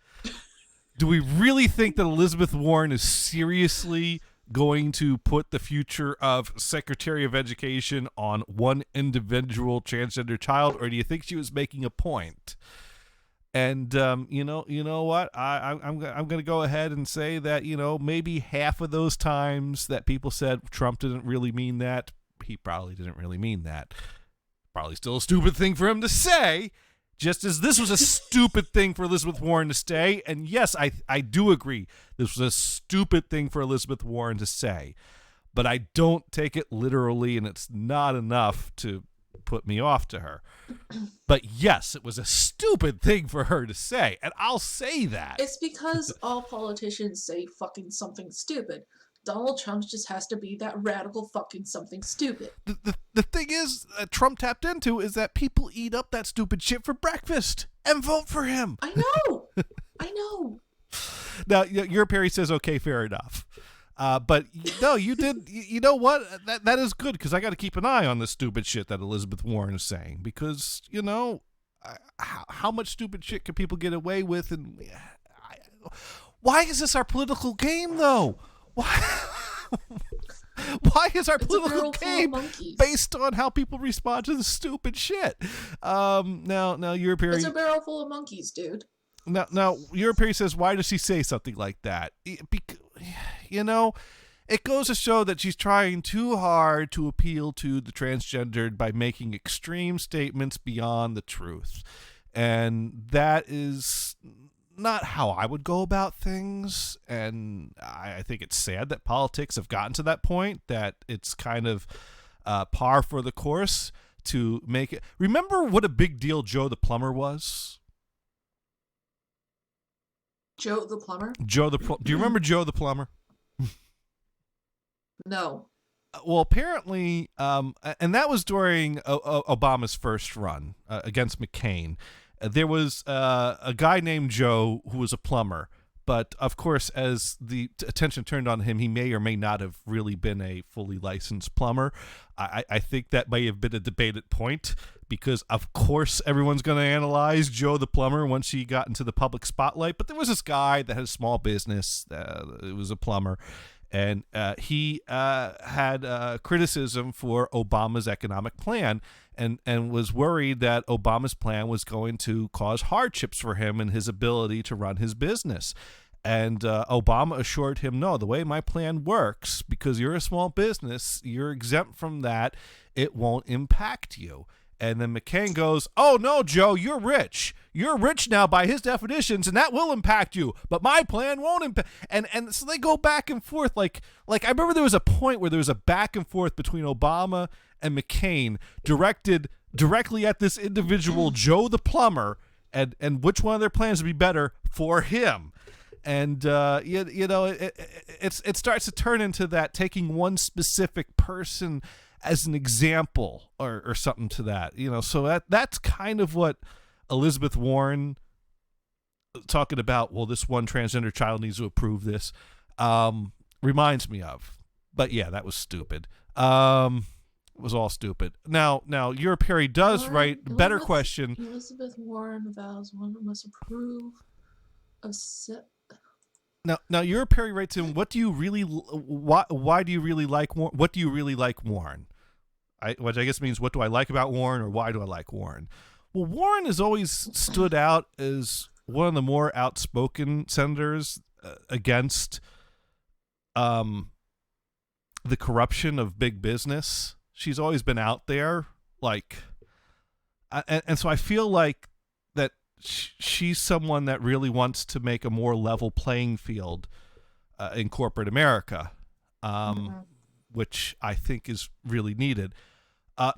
Do we really think that Elizabeth Warren is seriously going to put the future of Secretary of Education on one individual transgender child, or do you think she was making a point? And you know what? I'm going to go ahead and say that maybe half of those times that people said Trump didn't really mean that, he probably didn't really mean that. Probably still a stupid thing for him to say. Just as this was a stupid thing for Elizabeth Warren to say, and yes, I do agree, this was a stupid thing for Elizabeth Warren to say, but I don't take it literally, and it's not enough to put me off to her. But yes, it was a stupid thing for her to say, and I'll say that. It's because all politicians say fucking something stupid. Donald Trump just has to be that radical fucking something stupid. The thing is, Trump tapped into is that people eat up that stupid shit for breakfast and vote for him. I know. Now, your Perry says, okay, fair enough. But no, you did. You know what? That is good because I got to keep an eye on the stupid shit that Elizabeth Warren is saying because, how much stupid shit can people get away with? And why is this our political game, though? Why? Why is our It's a political barrel full of game monkeys. based on how people respond to the stupid shit? Now Europe Perry. It's a barrel full of monkeys, dude. Now Europe Perry says, why does she say something like that? You know, it goes to show that she's trying too hard to appeal to the transgendered by making extreme statements beyond the truth. And that is not how I would go about things. And I think it's sad that politics have gotten to that point, that it's kind of par for the course to make it. Remember what a big deal Joe the Plumber was? Joe the plumber? Do you remember Joe the Plumber? No. Well, apparently, and that was during Obama's first run against McCain. There was a guy named Joe who was a plumber. But, of course, as the attention turned on him, he may or may not have really been a fully licensed plumber. I think that may have been a debated point because, of course, everyone's going to analyze Joe the plumber once he got into the public spotlight. But there was this guy that had a small business. It was a plumber. And he had criticism for Obama's economic plan and was worried that Obama's plan was going to cause hardships for him and his ability to run his business. And Obama assured him, no, the way my plan works, because you're a small business, you're exempt from that. It won't impact you. And then McCain goes, oh, no, Joe, you're rich. You're rich now by his definitions, and that will impact you. But my plan won't impact. And so they go back and forth. Like I remember there was a point where there was a back and forth between Obama and McCain directed directly at this individual, Joe the plumber, and which one of their plans would be better for him. And, you know, it starts to turn into that, taking one specific person as an example or something to that, you know. So that's kind of what Elizabeth Warren talking about, well, this one transgender child needs to approve this, reminds me of. But yeah, that was stupid. It was all stupid. Now Europe Perry does write better question. Elizabeth Warren vows one must approve of Now Europe Perry writes in, what do you really why do you really like Warren? What do you really like Warren? Which I guess means what do I like about Warren or why do I like Warren? Well, Warren has always stood out as one of the more outspoken senators against the corruption of big business. She's always been out there, and so I feel like that she's someone that really wants to make a more level playing field in corporate America, which I think is really needed.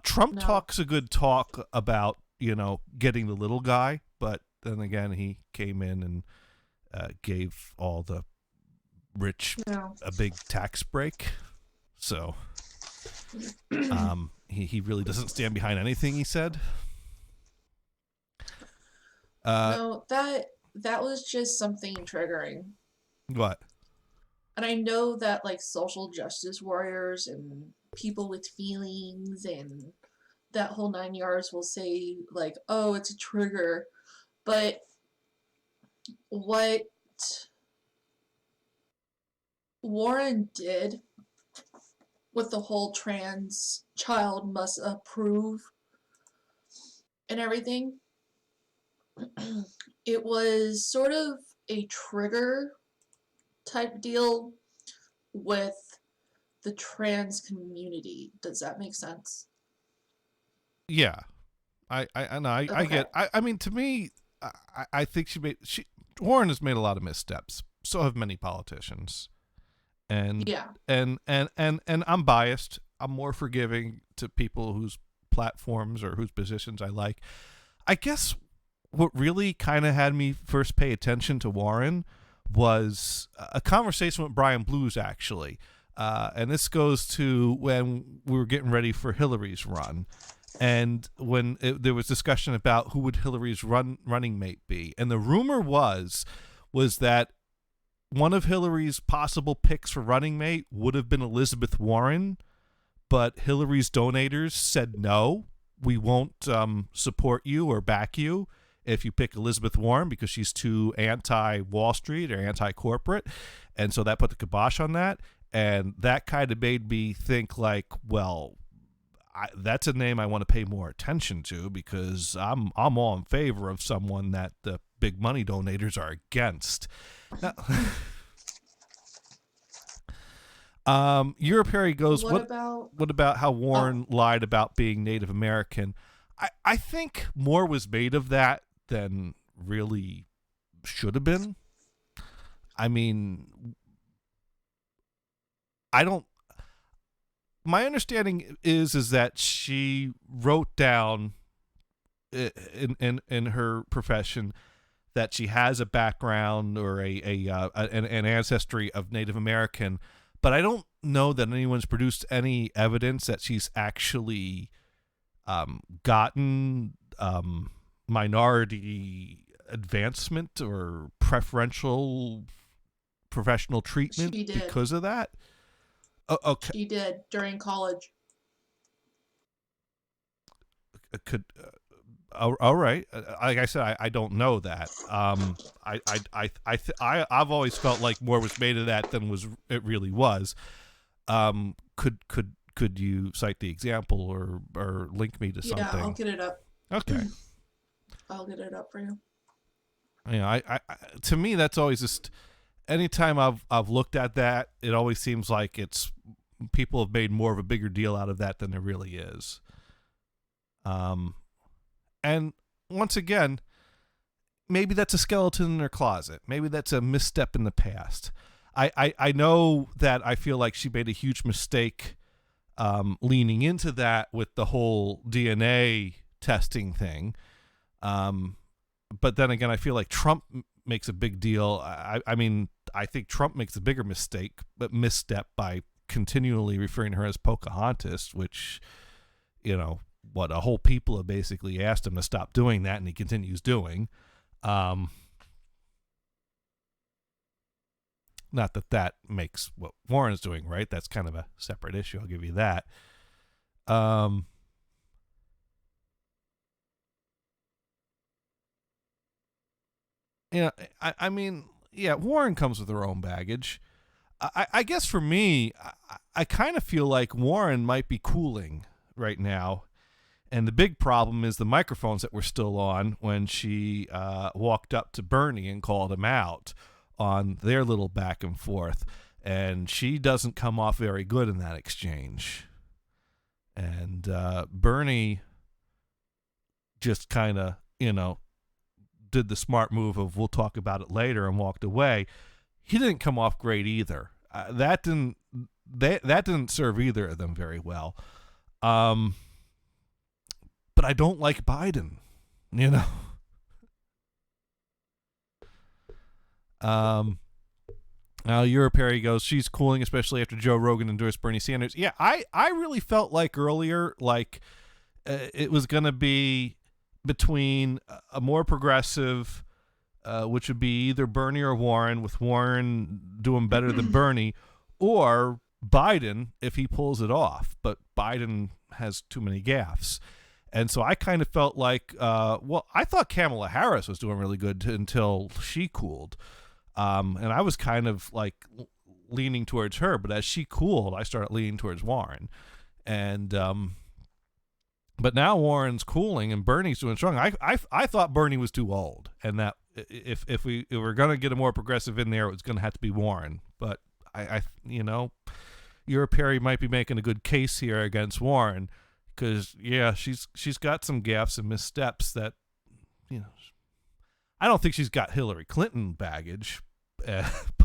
Trump talks a good talk about, you know, getting the little guy, but then again, he came in and gave all the rich a big tax break. So he really doesn't stand behind anything he said. No, that was just something triggering. What? And I know that like social justice warriors and people with feelings and that whole 9 yards will say like, oh, it's a trigger. But what Warren did with the whole trans child must approve and everything, it was sort of a trigger type deal with the trans community. Does that make sense? Yeah, I get. I mean, to me, I think Warren has made a lot of missteps. So have many politicians, and yeah, and I'm biased. I'm more forgiving to people whose platforms or whose positions I like. I guess what really kind of had me first pay attention to Warren was a conversation with Brian Blues, actually. And this goes to when we were getting ready for Hillary's run. And when there was discussion about who would Hillary's running mate be. And the rumor was that one of Hillary's possible picks for running mate would have been Elizabeth Warren. But Hillary's donators said, no, we won't support you or back you if you pick Elizabeth Warren because she's too anti-Wall Street or anti-corporate. And so that put the kibosh on that. And that kind of made me think like, well, that's a name I want to pay more attention to, because I'm all in favor of someone that the big money donators are against. Now, Europe Harry goes, what about how Warren lied about being Native American? I think more was made of that than really should have been. I mean, my understanding is that she wrote down in her profession that she has a background or an ancestry of Native American, but I don't know that anyone's produced any evidence that she's actually gotten minority advancement or preferential professional treatment because of that. Okay. She did during college. All right. Like I said, I don't know that. I've always felt like more was made of that than it really was. Could you cite the example or link me to something? Yeah, I'll get it up. Okay. I'll get it up for you. You know, I to me that's always just, anytime I've looked at that, it always seems like it's people have made more of a bigger deal out of that than there really is. And once again, maybe that's a skeleton in their closet. Maybe that's a misstep in the past. I know that I feel like she made a huge mistake leaning into that with the whole DNA testing thing. But then again, I feel like Trump makes a big deal. I mean, I think Trump makes a bigger misstep by continually referring to her as Pocahontas, which, you know, what a whole people have basically asked him to stop doing that, and he continues doing. Not that makes what Warren's doing right. That's kind of a separate issue. I'll give you that. You know, I mean, yeah, Warren comes with her own baggage. I guess for me, I kind of feel like Warren might be cooling right now. And the big problem is the microphones that were still on when she walked up to Bernie and called him out on their little back and forth. And she doesn't come off very good in that exchange. And Bernie just kind of, you know, did the smart move of we'll talk about it later and walked away. He didn't come off great either. That didn't serve either of them very well. But I don't like Biden, you know. Now Europe Harry goes, she's cooling, especially after Joe Rogan endorsed Bernie Sanders. Yeah, I really felt like earlier, like it was going to be between a more progressive, which would be either Bernie or Warren, with Warren doing better than Bernie, or Biden if he pulls it off. But Biden has too many gaffes. And so I kind of felt like, well, I thought Kamala Harris was doing really good until she cooled. And I was kind of like leaning towards her, but as she cooled, I started leaning towards Warren. And but now Warren's cooling and Bernie's doing strong. I thought Bernie was too old, and that if we were going to get a more progressive in there, it was going to have to be Warren. But I you know, Europe Harry might be making a good case here against Warren, because yeah, she's got some gaffes and missteps that, you know, I don't think she's got Hillary Clinton baggage,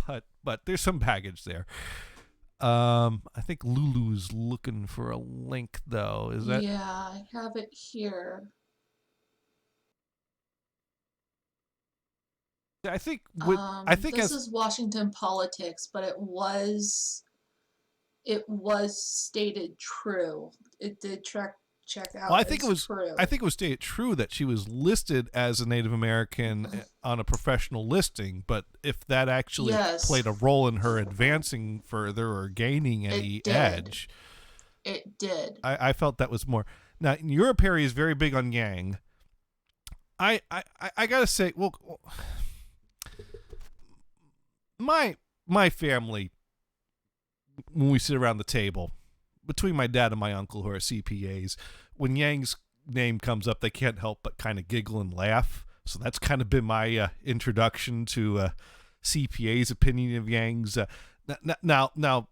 but there's some baggage there. I think Lulu's looking for a link, though. Is that? Yeah, I have it here. I think this is Washington Politics, but it was stated true. It did check out. Well, I think as it was true. I think it was stated true that she was listed as a Native American on a professional listing, but if that actually played a role in her advancing further or gaining any edge, it did. I felt that was more. Now, Europe Harry is very big on Yang. I gotta say, well, my family when we sit around the table between my dad and my uncle who are CPAs, when Yang's name comes up, they can't help but kind of giggle and laugh. So that's kind of been my introduction to CPA's opinion of Yang's. Now,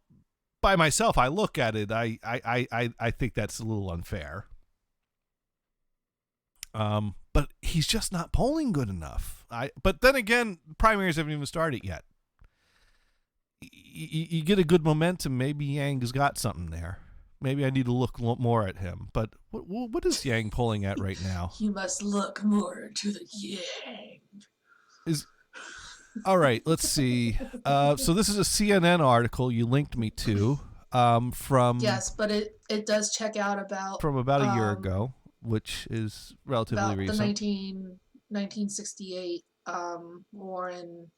by myself, I look at it. I think that's a little unfair. But he's just not polling good enough. But then again, primaries haven't even started yet. You get a good momentum. Maybe Yang has got something there. Maybe I need to look more at him. But what is Yang polling at right now? You must look more to the Yang. All right, let's see. So this is a CNN article you linked me to from Yes, but it does check out about from about a year ago, which is relatively about recent. the 1968 Warren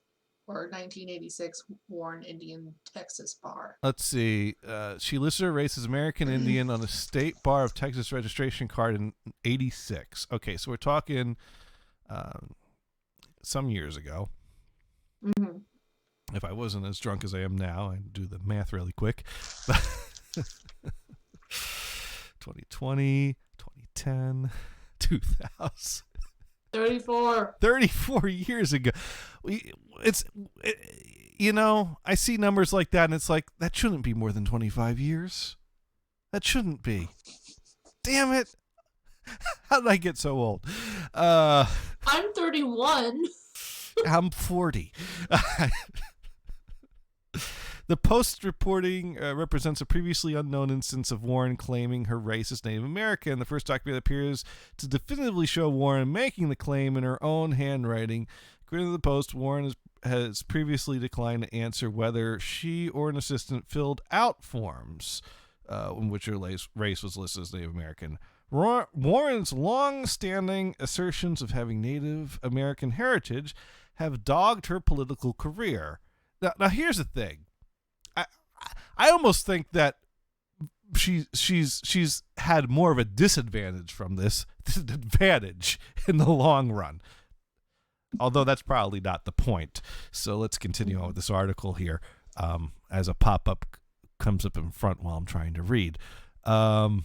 or 1986 Warren Indian Texas bar. Let's see. She listed her race as American Indian on a state bar of Texas registration card in '86. Okay, so we're talking some years ago. Mm-hmm. If I wasn't as drunk as I am now, I'd do the math really quick. 2020, 2010, 2000. 34 years ago. I see numbers like that and it's like, that shouldn't be more than 25 years. That shouldn't be. Damn it. How did I get so old? I'm 31. I'm 40. The Post reporting represents a previously unknown instance of Warren claiming her race as Native American. The first document appears to definitively show Warren making the claim in her own handwriting. According to the Post, Warren has previously declined to answer whether she or an assistant filled out forms in which her race was listed as Native American. Warren's long-standing assertions of having Native American heritage have dogged her political career. Now here's the thing. I almost think that she's had more of a disadvantage from this than advantage in the long run. Although that's probably not the point. So let's continue on with this article here as a pop-up comes up in front while I'm trying to read. And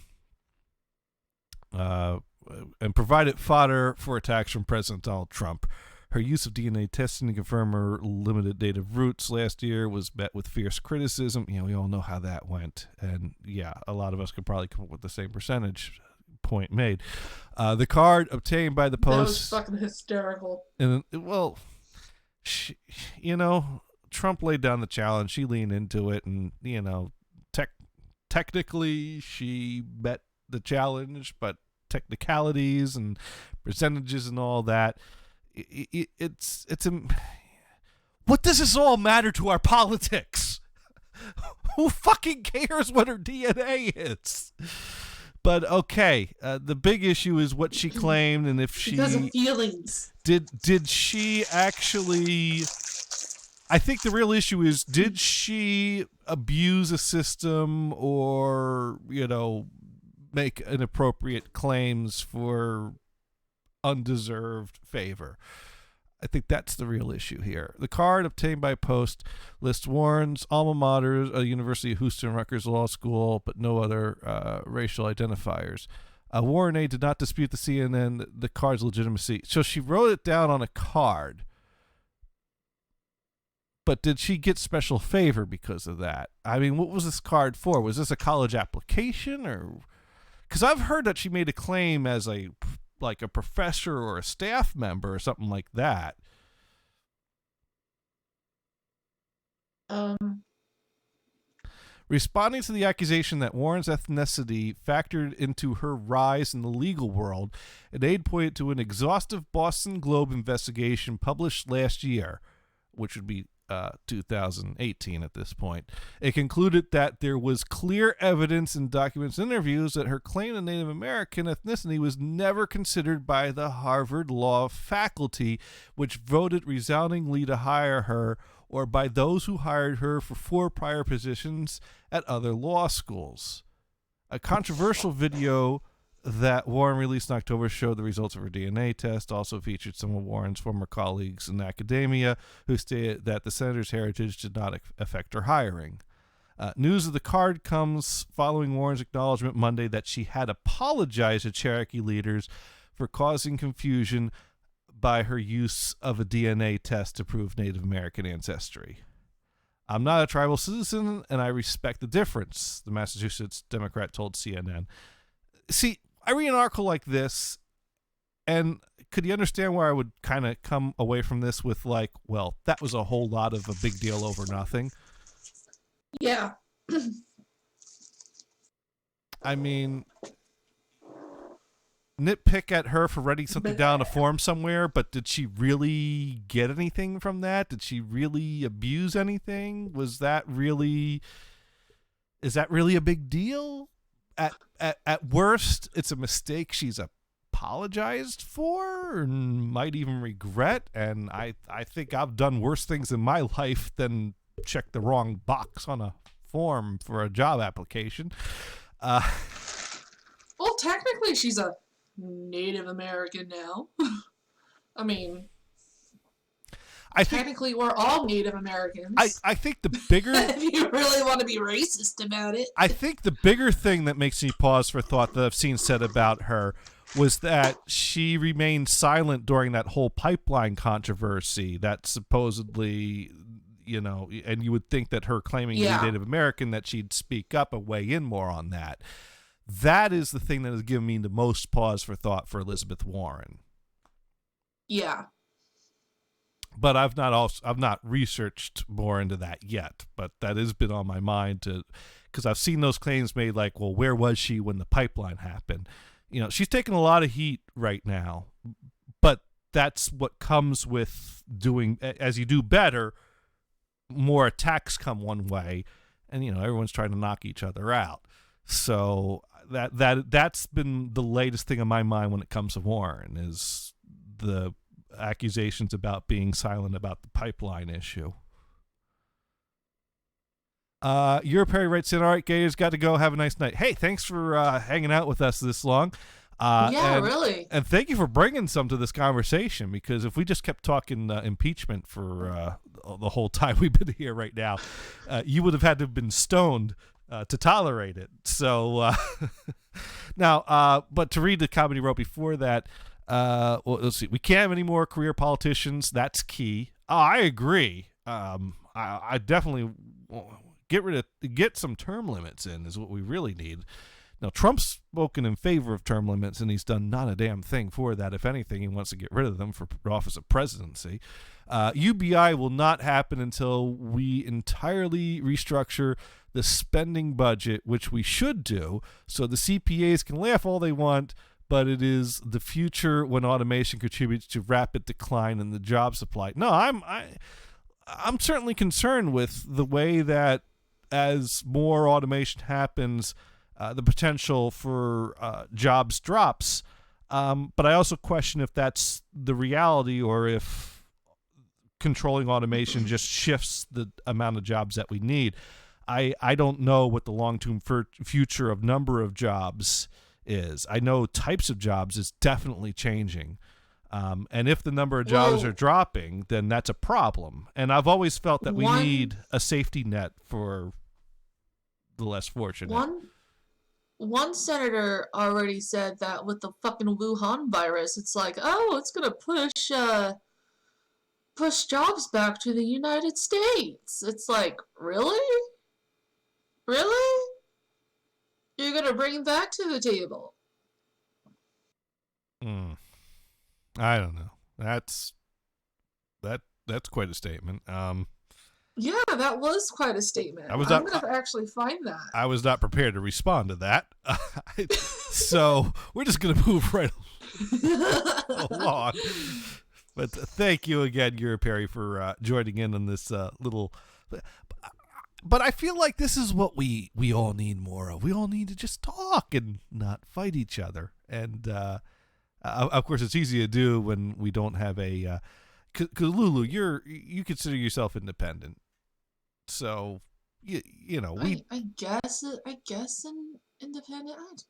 provided fodder for attacks from President Donald Trump. Her use of DNA testing to confirm her limited native roots last year was met with fierce criticism. We all know how that went. And yeah, a lot of us could probably come up with the same percentage. Point made. The card obtained by the Post. That was fucking hysterical. And Trump laid down the challenge. She leaned into it, and technically she met the challenge, but technicalities and percentages and all that. What does this all matter to our politics? Who fucking cares what her DNA is? But okay, the big issue is what she claimed, and if she because of feelings. Did she actually? I think the real issue is, did she abuse a system or make inappropriate claims for undeserved favor? I think that's the real issue here. The card obtained by Post lists Warren's alma mater, University of Houston Rutgers Law School, but no other racial identifiers. Warren A. did not dispute the card's legitimacy. So she wrote it down on a card. But did she get special favor because of that? I mean, what was this card for? Was this a college application? Or because I've heard that she made a claim as a professor or a staff member or something like that. Responding to the accusation that Warren's ethnicity factored into her rise in the legal world, an aide pointed to an exhaustive Boston Globe investigation published last year, which would be 2018 at this point. It concluded that there was clear evidence in documents and interviews that her claim to Native American ethnicity was never considered by the Harvard Law faculty, which voted resoundingly to hire her, or by those who hired her for 4 prior positions at other law schools. A controversial video that Warren released in October showed the results of her DNA test, also featured some of Warren's former colleagues in academia who stated that the senator's heritage did not affect her hiring. News of the card comes following Warren's acknowledgement Monday that she had apologized to Cherokee leaders for causing confusion by her use of a DNA test to prove Native American ancestry. I'm not a tribal citizen, and I respect the difference, the Massachusetts Democrat told CNN. See, I read an article like this, and could you understand where I would kind of come away from this with, like, well, that was a whole lot of a big deal over nothing? Yeah. I mean, nitpick at her for writing something down a form somewhere, but did she really get anything from that? Did she really abuse anything? Is that really a big deal? At worst, it's a mistake she's apologized for and might even regret. And I think I've done worse things in my life than check the wrong box on a form for a job application. Well, technically, she's a Native American now. I mean, technically, we're all Native Americans. I think the bigger... if you really want to be racist about it. I think the bigger thing that makes me pause for thought that I've seen said about her was that she remained silent during that whole pipeline controversy that supposedly, you know, and you would think that her claiming to be Native American, that she'd speak up and weigh in more on that. That is the thing that has given me the most pause for thought for Elizabeth Warren. Yeah. But I've not researched more into that yet. But that has been on my mind because I've seen those claims made, like, well, where was she when the pipeline happened? You know, she's taking a lot of heat right now, but that's what comes with doing. As you do better, more attacks come one way, and, you know, everyone's trying to knock each other out. So that's been the latest thing on my mind when it comes to Warren, is the accusations about being silent about the pipeline issue. Perry writes in, all right, Gators, got to go. Have a nice night. Hey, thanks for hanging out with us this long. Really. And thank you for bringing some to this conversation, because if we just kept talking impeachment for the whole time we've been here right now, you would have had to have been stoned to tolerate it. So now, but to read the comedy wrote before that, well, let's see. We can't have any more career politicians. That's key. Oh, I agree. I definitely get some term limits in is what we really need. Now, Trump's spoken in favor of term limits, and he's done not a damn thing for that. If anything, he wants to get rid of them for office of presidency. UBI will not happen until we entirely restructure the spending budget, which we should do, so the CPAs can laugh all they want, but it is the future when automation contributes to rapid decline in the job supply. No, I'm certainly concerned with the way that as more automation happens, the potential for jobs drops. But I also question if that's the reality, or if controlling automation just shifts the amount of jobs that we need. I don't know what the long-term future of number of jobs is. I know types of jobs is definitely changing. And if the number of jobs are dropping, then that's a problem. And I've always felt that we need a safety net for the less fortunate. One senator already said that with the fucking Wuhan virus, it's like, oh, it's gonna push jobs back to the United States. It's like, really? Really? You're gonna bring that to the table? I don't know. That's quite a statement. Yeah, that was quite a statement. I'm gonna actually find that. I was not prepared to respond to that. So we're just gonna move right along. But thank you again, Perry, for joining in on this little. But I feel like this is what we all need more of. We all need to just talk and not fight each other. And of course, it's easy to do when we don't have a. Because Lulu, you consider yourself independent, so you know we. I guess independent.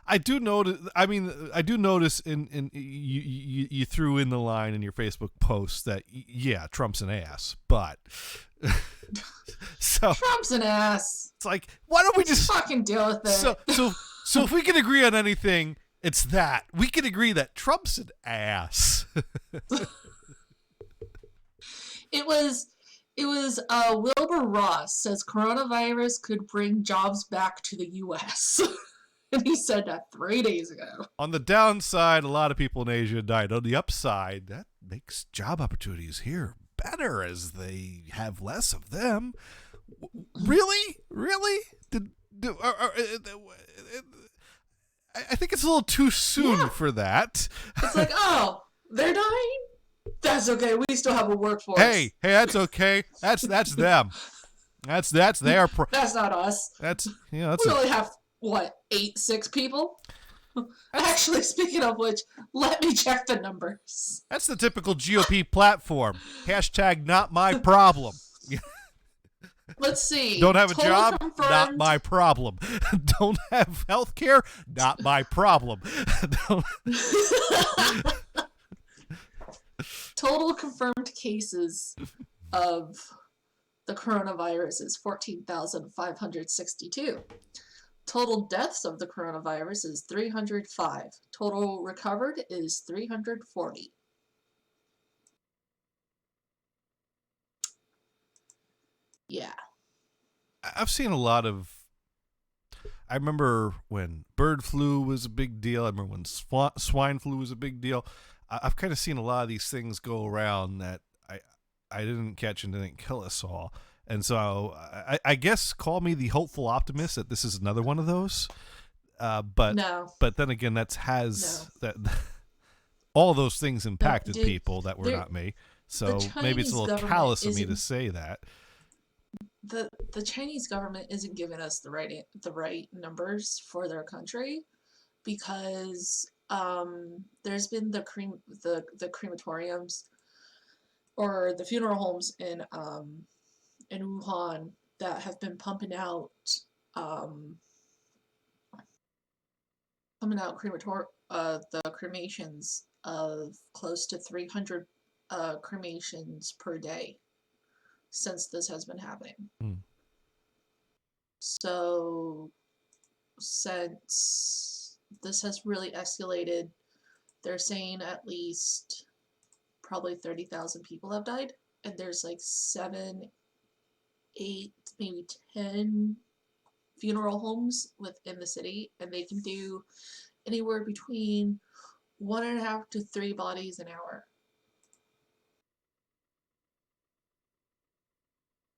I do notice. I mean, I do notice in you threw in the line in your Facebook post that yeah, Trump's an ass, but so Trump's an ass. it's like, why don't we just Fucking deal with it. so if we can agree on anything, it's that we can agree that Trump's an ass. It was Wilbur Ross says coronavirus could bring jobs back to the U.S. And he said that 3 days ago. On the downside, a lot of people in Asia died. On the upside, that makes job opportunities here better as they have less of them. Really? I think it's a little too soon for that. It's like, oh, they're dying? That's okay. We still have a workforce. Hey, that's okay. That's them. That's their. That's not us. That's We only have, what, 6 people? Actually, speaking of which, let me check the numbers. That's the typical GOP platform. Hashtag not my problem. Let's see. Don't have a Total job? confirmed- Not my problem. Don't have health care? Not my problem. Total confirmed cases of the coronavirus is 14,562. Total deaths of the coronavirus is 305. Total recovered is 340. Yeah. I've seen a lot of. I remember when bird flu was a big deal. I remember when swine flu was a big deal. I've kind of seen a lot of these things go around that I didn't catch and didn't kill us all. And so I guess call me the hopeful optimist that this is another one of those. But No. But then again, that all those things impacted dude, people that were not me. So the maybe it's a Chinese little callous of me to isn't- say that. The Chinese government isn't giving us the right numbers for their country because there's been the crematoriums or the funeral homes in Wuhan that have been pumping out the cremations of close to 300 cremations per day since this has been happening. So since this has really escalated, they're saying at least probably 30,000 people have died, and there's like 7, 8, maybe 10 funeral homes within the city, and they can do anywhere between 1.5 to 3 bodies an hour.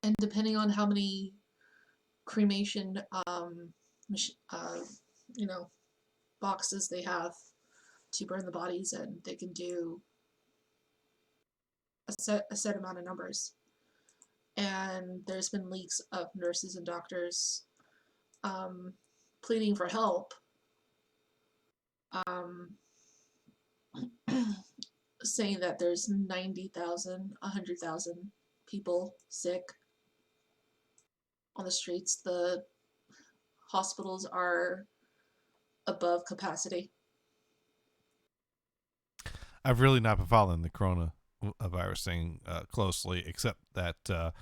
And depending on how many cremation boxes they have to burn the bodies in, they can do a set amount of numbers. And there's been leaks of nurses and doctors pleading for help, saying that there's 90,000, 100,000 people sick on the streets. The hospitals are above capacity. I've really not been following the coronavirus thing closely, except that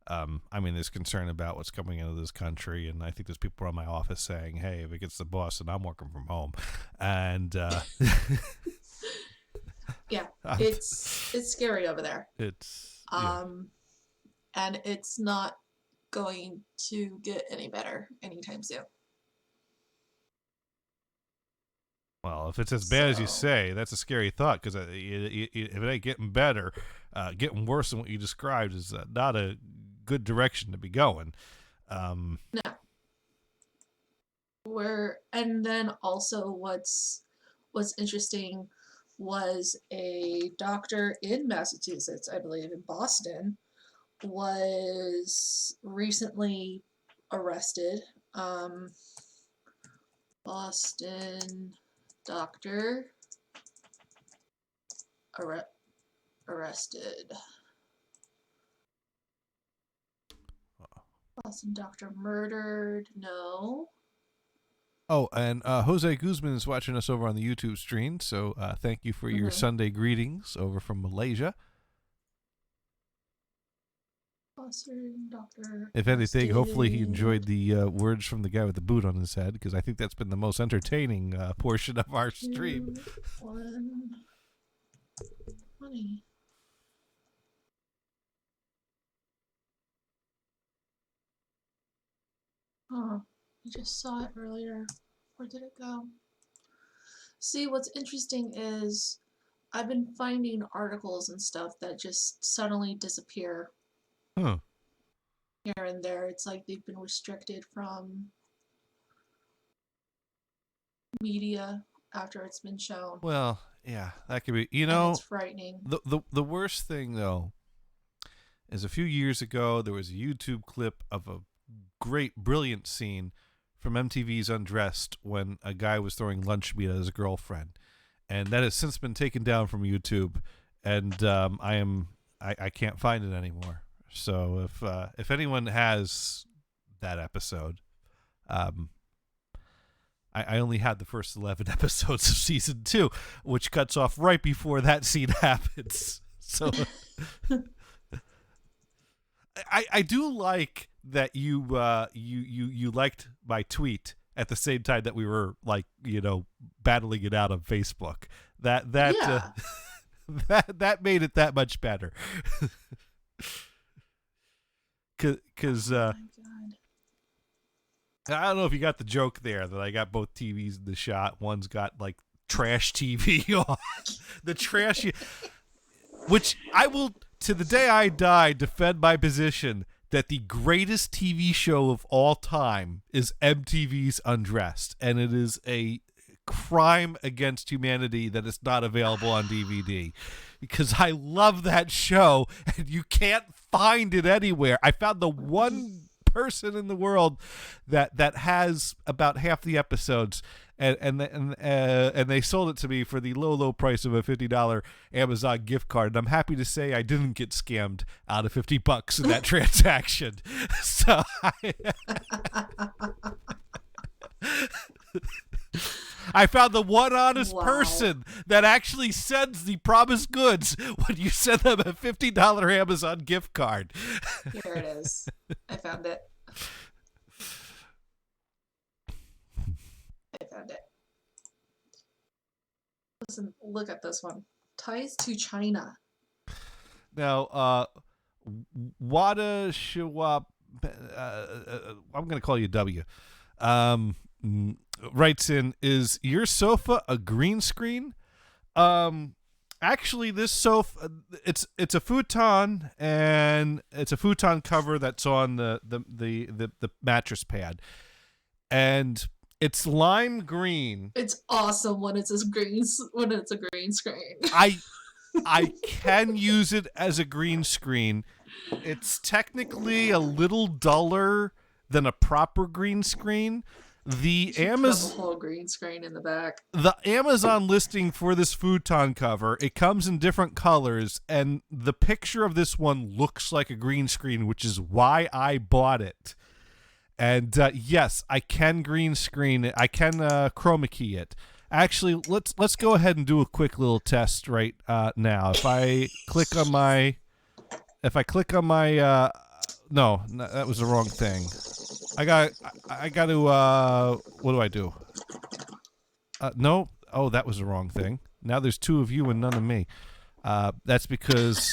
I mean, there's concern about what's coming into this country, and I think there's people around my office saying, "Hey, if it gets to Boston, I'm working from home," and yeah, it's scary over there. It's and it's not going to get any better anytime soon. Well, if it's as bad as you say, that's a scary thought, because if it ain't getting better, getting worse than what you described is not a good direction to be going. No. And then also what's interesting was a doctor in Massachusetts, I believe in Boston, was recently arrested. Boston doctor arrested. Boston doctor murdered. No. Oh, and Jose Guzman is watching us over on the YouTube stream, so thank you for your Mhm. Sunday greetings over from Malaysia. Foster, Dr. If anything, hopefully he Austin. enjoyed the words from the guy with the boot on his head, because I think that's been the most entertaining portion of our stream. 2, 1, 20. Oh, I just saw it earlier. Where did it go? See, what's interesting is I've been finding articles and stuff that just suddenly disappear Huh. here and there. It's like they've been restricted from media after it's been shown. Well, yeah, that could be. You And know, it's frightening. the worst thing though is a few years ago there was a YouTube clip of a great, brilliant scene from MTV's Undressed when a guy was throwing lunch meat at his girlfriend, and that has since been taken down from YouTube, and I can't find it anymore. So if anyone has that episode, I only had the first 11 episodes of season 2, which cuts off right before that scene happens. So I do like that you liked my tweet at the same time that we were battling it out on Facebook. That Yeah. that made it that much better. Cuz Oh my God. I don't know if you got the joke there that I got both TVs in the shot. One's got like trash TV on. The trash, which I will, to the day I die, defend my position that the greatest TV show of all time is MTV's Undressed. And it is a crime against humanity that it's not available on DVD. Because I love that show and you can't find it anywhere. I found the one person in the world that has about half the episodes, and they sold it to me for the low price of a $50 Amazon gift card. And I'm happy to say I didn't get scammed out of $50 in that transaction. So I found the one honest Wow. person that actually sends the promised goods when you send them a $50 Amazon gift card. Here it is. I found it. I found it. Listen, look at this one. Ties to China. Now, Wada Shawab, I'm going to call you W, writes in, is your sofa a green screen? Actually, this sofa, it's a futon, and it's a futon cover that's on the mattress pad, and it's lime green. It's awesome when it's a green screen. I can use it as a green screen. It's technically a little duller than a proper green screen. The Put a Amazon whole green screen in the back. the Amazon listing for this futon cover, it comes in different colors, and the picture of this one looks like a green screen, which is why I bought it. And yes, I can green screen it. I can chroma key it. Actually, let's go ahead and do a quick little test right now. If I click on my, no, that was the wrong thing. I got to, what do I do? No, oh, that was the wrong thing. Now there's two of you and none of me. That's because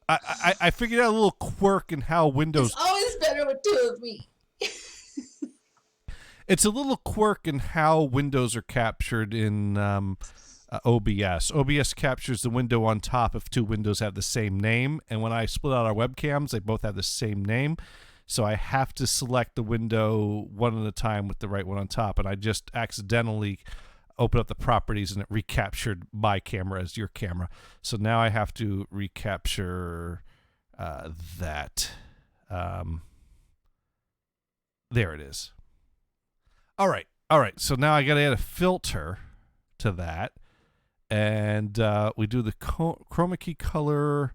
I figured out a little quirk in how Windows. It's always better with two of me. It's a little quirk in how windows are captured in OBS. OBS captures the window on top if two windows have the same name, and when I split out our webcams, they both have the same name. So I have to select the window one at a time with the right one on top, and I just accidentally opened up the properties, and it recaptured my camera as your camera. So now I have to recapture that. There it is. All right. So now I got to add a filter to that, and we do the chroma key color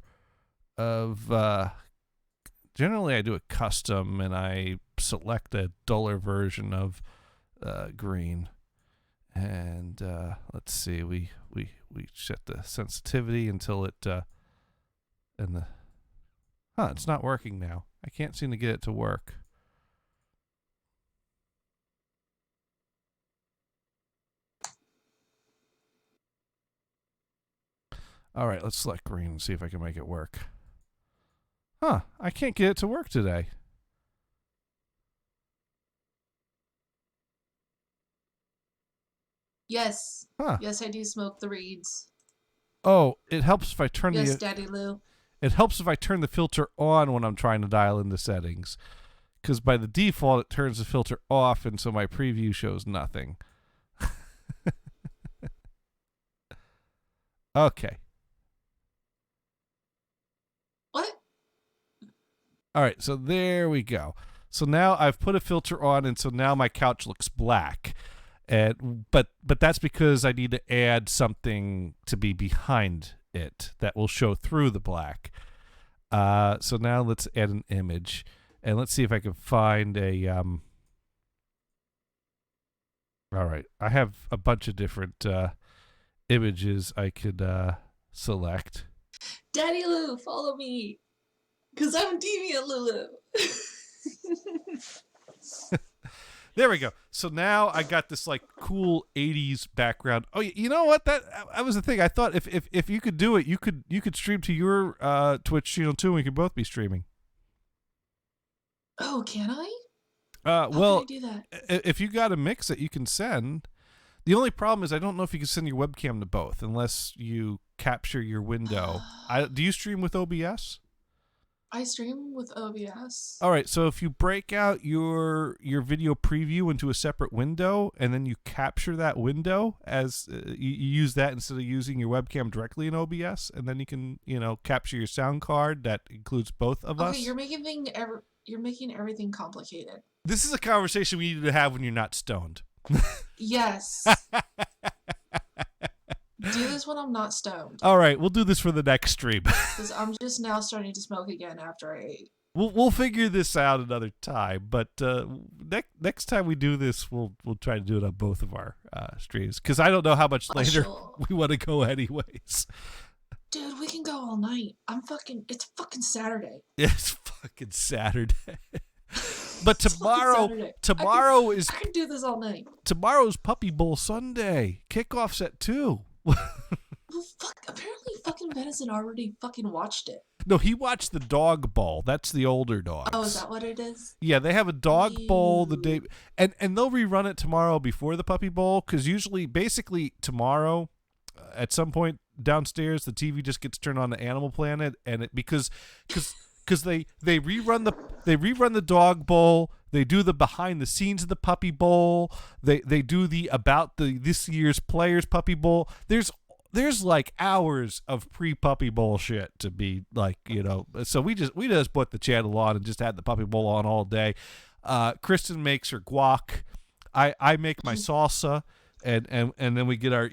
of. Generally, I do a custom, and I select a duller version of green. And let's see, we set the sensitivity until it it's not working now. I can't seem to get it to work. All right, let's select green and see if I can make it work. I can't get it to work today. Yes. Huh. Yes, I do smoke the reeds. Oh, it helps if I turn Yes, the Daddy Lou. it helps if I turn the filter on when I'm trying to dial in the settings. Because by the default it turns the filter off, and so my preview shows nothing. Okay. What? All right, so there we go. So now I've put a filter on, and so now my couch looks black. And but that's because I need to add something to be behind it that will show through the black. So now let's add an image, and let's see if I can find a all right, I have a bunch of different images I could select. Daddy Lou, follow me. Because I'm Deviant Lulu. There we go. So now I got this like cool 80s background. Oh, you know what? That was the thing. I thought if you could do it, you could stream to your Twitch channel too, and we could both be streaming. Oh, can I? Well, How can I do that? if you got a mix that you can send. The only problem is I don't know if you can send your webcam to both unless you capture your window. Do you stream with OBS? I stream with OBS. All right, so if you break out your video preview into a separate window and then you capture that window as you use that instead of using your webcam directly in OBS, and then you can capture your sound card that includes both of us. Okay, you're making everything complicated. This is a conversation we need to have when you're not stoned. Yes. Do this when I'm not stoned. All right, we'll do this for the next stream. Because I'm just now starting to smoke again after I ate. We'll figure this out another time, but next time we do this, we'll try to do it on both of our streams, because I don't know how much later we want to go anyways. Dude, we can go all night. It's fucking Saturday. It's fucking Saturday. But It's fucking Saturday. I can do this all night. Tomorrow's Puppy Bowl Sunday. Kickoff's at 2. Well, apparently fucking Venison already fucking watched it. No, he watched the dog bowl. That's the older dogs. Oh, is that what it is? Yeah, they have a dog bowl the day, Ew. and they'll rerun it tomorrow before the Puppy Bowl, because basically tomorrow, at some point downstairs, the TV just gets turned on to Animal Planet, and because they rerun the dog bowl, they do the behind the scenes of the Puppy Bowl, they do the this year's Players Puppy Bowl. There's like hours of pre-Puppy Bowl shit to be like, so we just put the channel on and just had the Puppy Bowl on all day. Kristen makes her guac, I make my salsa, and then we get our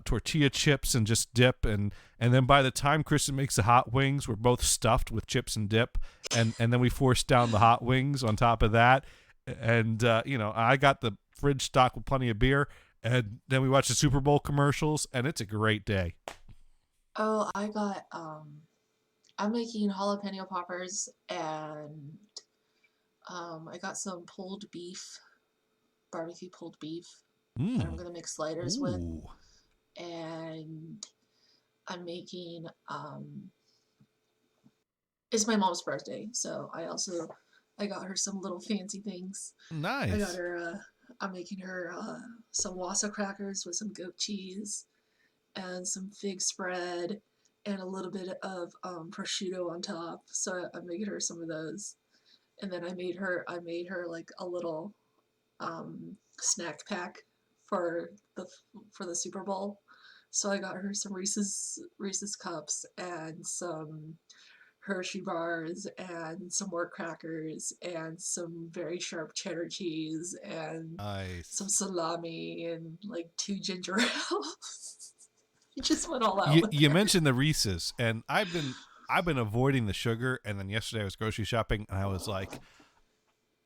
tortilla chips and just dip, and then by the time Kristen makes the hot wings, we're both stuffed with chips and dip, and then we force down the hot wings on top of that, and I got the fridge stocked with plenty of beer, and then we watch the Super Bowl commercials, and it's a great day. Oh, I got I'm making jalapeno poppers, and I got some barbecue pulled beef that I'm gonna make sliders with, and I'm making it's my mom's birthday, so I got her some little fancy things. Nice. I got her I'm making her some wassa crackers with some goat cheese and some fig spread and a little bit of prosciutto on top. So I'm making her some of those, and then I made her like a little snack pack for the Super Bowl. So I got her some Reese's cups and some Hershey bars and some more crackers and some very sharp cheddar cheese and some salami and like 2 ginger ales. You just went all out. You mentioned the Reese's, and I've been avoiding the sugar, and then yesterday I was grocery shopping and I was like,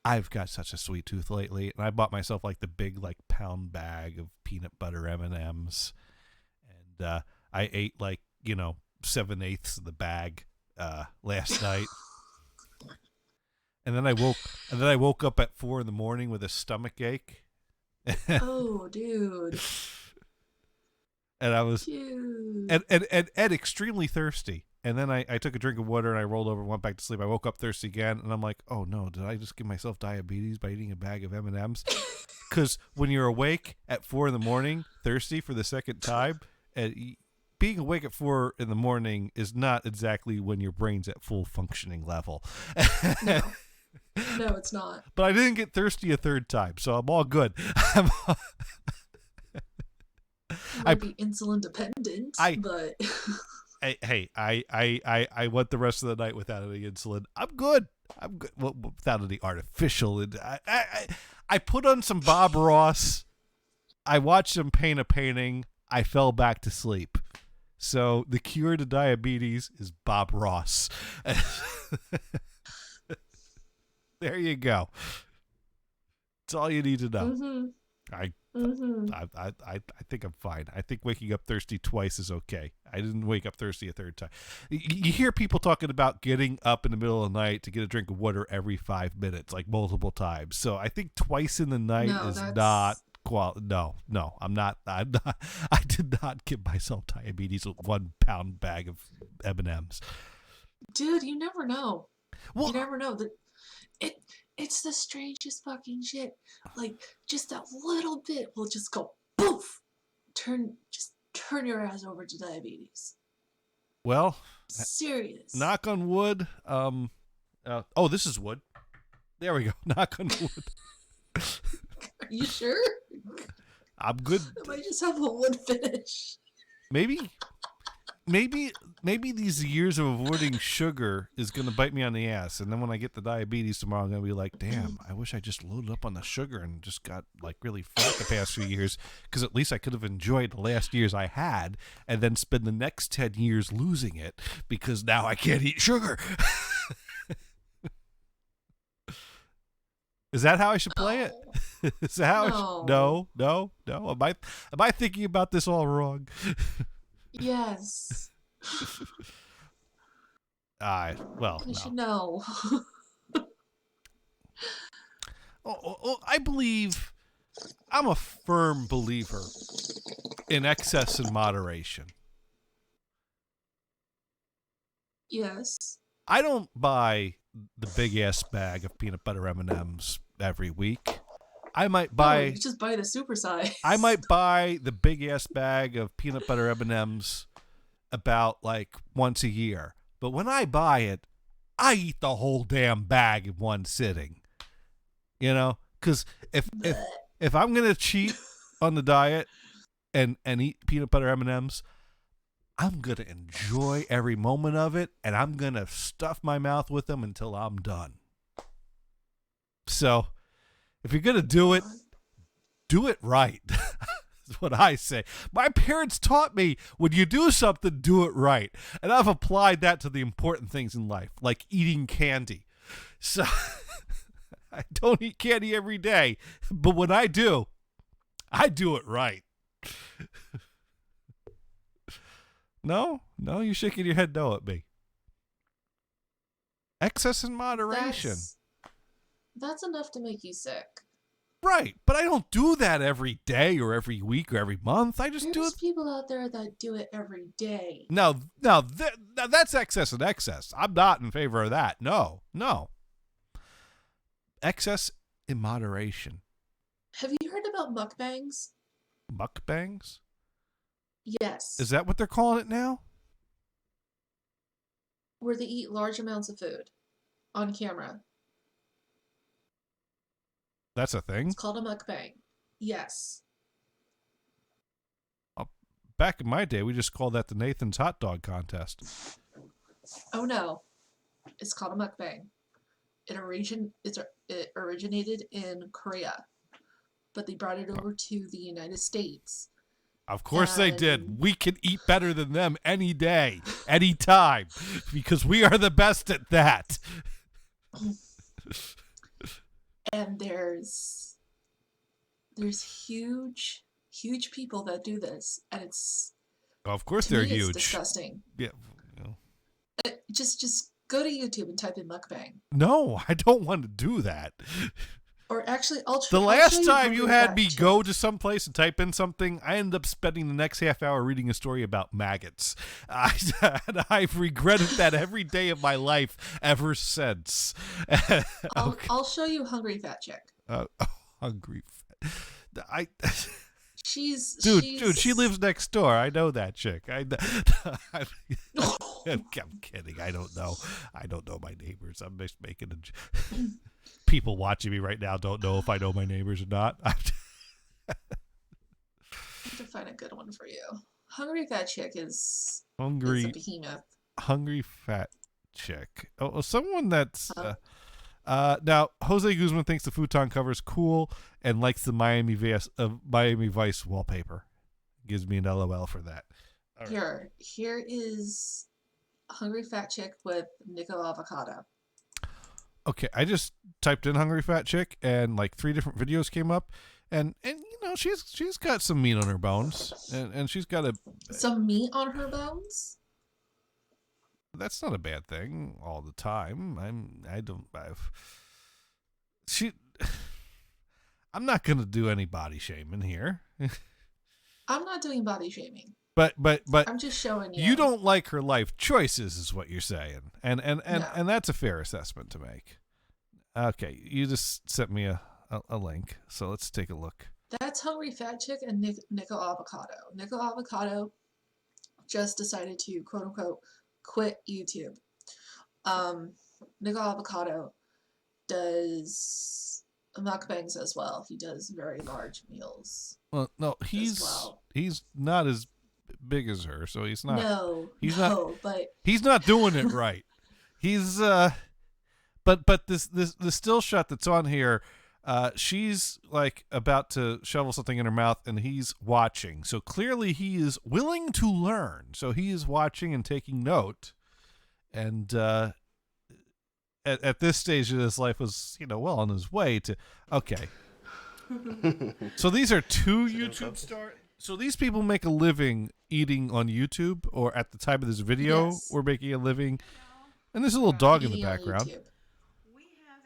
I've got such a sweet tooth lately, and I bought myself like the big like pound bag of peanut butter M&Ms, and I ate like 7/8 of the bag last night, and then I woke up at 4 a.m. with a stomach ache. Oh, dude. And I was Dude. and extremely thirsty. And then I took a drink of water and I rolled over and went back to sleep. I woke up thirsty again, and I'm like, oh no, did I just give myself diabetes by eating a bag of M&Ms? Because when you're awake at 4 a.m, thirsty for the second time, and being awake at 4 a.m. is not exactly when your brain's at full functioning level. No. No, it's not. But I didn't get thirsty a third time, so I'm all good. You might be insulin dependent, but I went the rest of the night without any insulin. I'm good. Well, without any artificial. I put on some Bob Ross. I watched him paint a painting. I fell back to sleep. So the cure to diabetes is Bob Ross. There you go. That's all you need to know. mm-hmm. I Mm-hmm. I think I'm fine. I think waking up thirsty twice is okay. I didn't wake up thirsty a third time. You hear people talking about getting up in the middle of the night to get a drink of water every 5 minutes, like multiple times. So I think twice in the night is not No, I'm not. I did not give myself diabetes with 1 pound bag of M&Ms. Dude, you never know. Well, You never know that it's the strangest fucking shit. Like, just that little bit will just go poof, turn your ass over to diabetes. well, Serious. knock on wood. Oh, this is wood. There we go. Knock on wood. Are you sure? I'm good. I might just have a wood finish. Maybe these years of avoiding sugar is going to bite me on the ass. And then when I get the diabetes tomorrow, I'm going to be like, damn, I wish I just loaded up on the sugar and just got like really fat the past few years, because at least I could have enjoyed the last years I had and then spend the next 10 years losing it because now I can't eat sugar. Is that how I should play it? Is that how I should? No. Am I thinking about this all wrong? Yes. Well, You no. should know. I believe, I'm a firm believer in excess and moderation. Yes. I don't buy the big ass bag of peanut butter M&Ms every week. I might buy. You just buy the super size. I might buy the big ass bag of peanut butter M&Ms about like once a year. But when I buy it, I eat the whole damn bag in one sitting. Because if I'm gonna cheat on the diet and eat peanut butter M&Ms, I'm gonna enjoy every moment of it, and I'm gonna stuff my mouth with them until I'm done. So, if you're gonna do it right. That's what I say. My parents taught me, when you do something, do it right. And I've applied that to the important things in life, like eating candy. So I don't eat candy every day, but when I do it right. No, you're shaking your head no at me. Excess and moderation. That's enough to make you sick. Right, but I don't do that every day or every week or every month. I just do There's it. people out there that do it every day. Now that's excess and excess. I'm not in favor of that. No. Excess in moderation. Have you heard about mukbangs? Mukbangs? Yes. Is that what they're calling it now? Where they eat large amounts of food on camera. That's a thing? It's called a mukbang. Yes. Back in my day, we just called that the Nathan's Hot Dog Contest. Oh no. It's called a mukbang. It originated in Korea, but they brought it over to the United States. Of course they And- did. We can eat better than them any day, any time, because we are the best at that. and there's huge people that do this, and it's Of course to they're me it's huge. disgusting. Yeah. You know. Just go to YouTube and type in mukbang. No, I don't want to do that. Or actually, I'll The I'll last show time you Hungry had Fat me Chick. go to some place and type in something, I ended up spending the next half hour reading a story about maggots. And I've regretted that every day of my life ever since. I'll show you Hungry Fat Chick. Hungry. I, She's dude, she lives next door. I know that chick. I'm kidding. I don't know. I don't know my neighbors. I'm just making a. People watching me right now don't know if I know my neighbors or not. I have to find a good one for you. Hungry Fat Chick is a Hungry behemoth. fat chick. Oh, someone that's. Now Jose Guzman thinks the futon cover is cool and likes the Miami Vice wallpaper. Gives me an LOL for that. All right. Here is Hungry Fat Chick with Nico Avocado. Okay, I just typed in hungry fat chick and like 3 different videos came up, and you know she's got some meat on her bones, and she's got Some meat on her bones? that's not a bad thing all the time. I'm not gonna do any body shaming here. I'm not doing body shaming. But I'm just showing you. you don't like her life choices, is what you're saying, and No. that's a fair assessment to make. Okay, you just sent me a link, so let's take a look. That's Hungry Fat Chick and Nico Avocado. Nico Avocado just decided to quote unquote quit YouTube. Nico Avocado does mukbangs as well. He does very large meals. Well, no, he's well. he's not as big as her, so he's not. No, he's but He's not doing it right. He's but this still shot that's on here, she's like about to shovel something in her mouth and he's watching. So clearly he is willing to learn. So he is watching and taking note. And at this stage of his life was, well on his way to okay. So these are 2 YouTube stars. So these people make a living eating on YouTube, or at the time of this video, Yes. we're making a living. And there's a little dog in the eating on background. YouTube.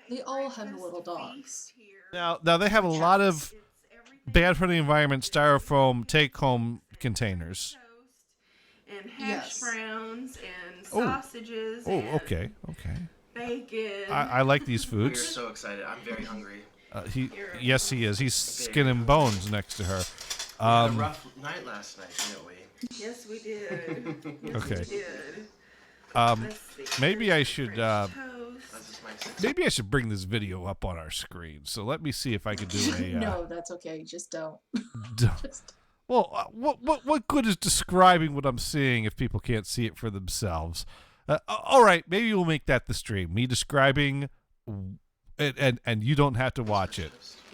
They all have little dogs. Now they have a lot of bad for the environment styrofoam take-home containers. And hash Yes. browns and Oh. sausages. Oh, and okay. Bacon. I like these We are foods. so excited. I'm very hungry. Yes, he is. He's skin and bones next to her. We had a rough night last night, didn't we? Yes, we did. Yes, Okay. we did. Um, Let's see. maybe I Here's should, French This toast. is my sixth. maybe I should bring this video up on our screen. So let me see if I can do a. No, that's okay. Just don't. Just Well, what good is describing what I'm seeing if people can't see it for themselves? All right, maybe we'll make that the stream. Me describing, and you don't have to watch it.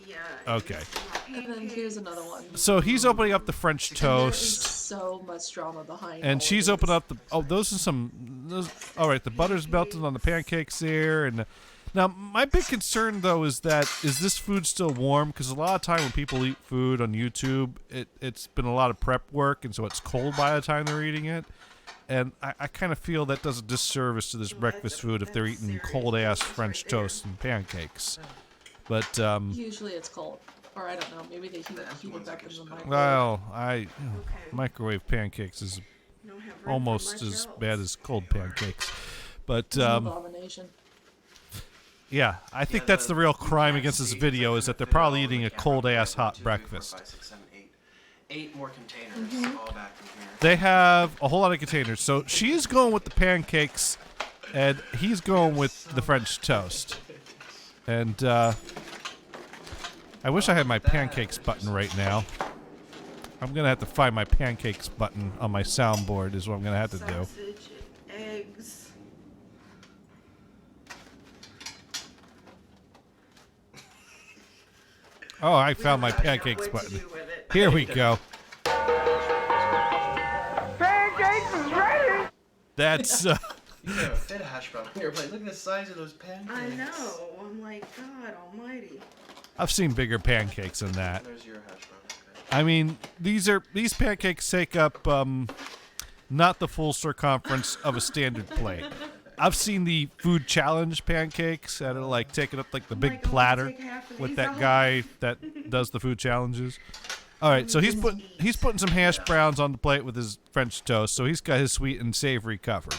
Yeah. Okay. And then here's another one. So he's opening up the French And there is toast, so much drama behind. and all she's of opening this. up the. Oh, those are some. All right, the butter's melted on the pancakes there, and now my big concern though is this food still warm? Because a lot of time when people eat food on YouTube, it's been a lot of prep work, and so it's cold by the time they're eating it. And I kind of feel that does a disservice to this breakfast food if they're eating cold ass French toast and pancakes. But Usually it's cold, or I don't know. Maybe they heat it up in the microwave. well, Okay. microwave pancakes is Don't have room for almost much as else. bad as cold pancakes. But It's an abomination. yeah, I think that's the real crime against this video is that they're probably eating a cold ass hot breakfast. 8 more containers, all back from here. They have a whole lot of containers. So she's going with the pancakes, and he's going with the French toast. And I wish I had my pancakes button right now. I'm gonna have to find my pancakes button on my soundboard. Is what I'm gonna have to do. Sausage and eggs. Oh, I found my Figure out pancakes what to button. do with it. Here we go. Pancakes is ready. That's You could have a fit hash brown on your plate. Look at the size of those pancakes. I know. I'm like, God Almighty. I've seen bigger pancakes than that. There's your hash brown. Okay. I mean, these pancakes take up not the full circumference of a standard plate. I've seen the food challenge pancakes that are like taking up like the I'm big like, I'm gonna platter take half of with these that off. guy that does the food challenges. All right, so he's putting some hash browns on the plate with his French toast, so he's got his sweet and savory covered.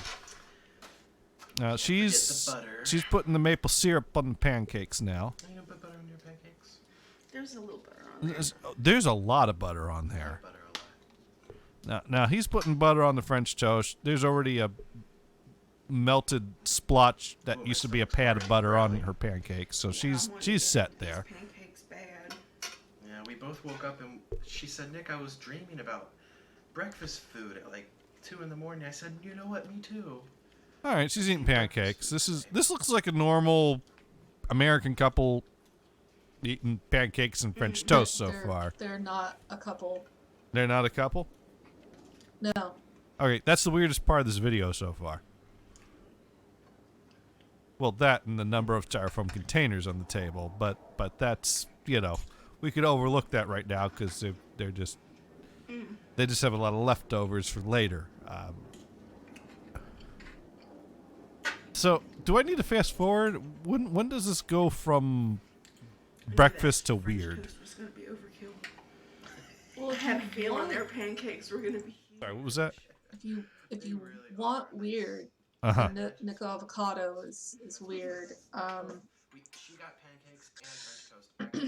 Now she's the butter. putting the maple syrup on the pancakes now. Are you gonna put butter on your pancakes? There's a little butter on there. There's a lot of butter on there. Butter a lot. Now he's putting butter on the French toast. There's already a melted splotch that used to be a pad of butter on her pancakes, so she's set there. Pancakes bad. Yeah, we both woke up and she said, Nick, I was dreaming about breakfast food at like 2 in the morning. I said, you know what? Me too. All right, she's eating pancakes. This looks like a normal American couple eating pancakes and French toast so far. They're not a couple. They're not a couple? No. Okay, that's the weirdest part of this video so far. Well, that and the number of styrofoam containers on the table, but that's, you know, we could overlook that right now because they just have a lot of leftovers for later. So, do I need to fast forward? When does this go from breakfast to French weird? toast was gonna be overkill. Well, I if had a you feeling want, their pancakes were gonna be huge. Sorry, what was that? if you want weird, Uh-huh. Nico Avocado is weird. She got pancakes and French toast. Pancakes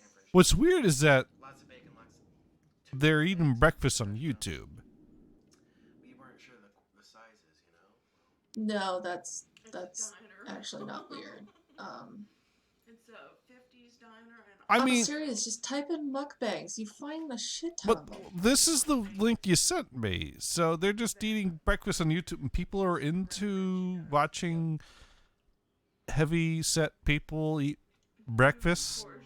and French What's weird is that Lots of bacon, lots of... they're eating breakfast on YouTube. We weren't sure the sizes, you know? No, that's It's a diner. actually not weird. It's a 50s diner and I I'm mean, serious. Just type in mukbangs. You find a shit ton but of them. this is the link you sent me. So they're just eating breakfast on YouTube, and people are into watching heavy set people eat breakfast portions.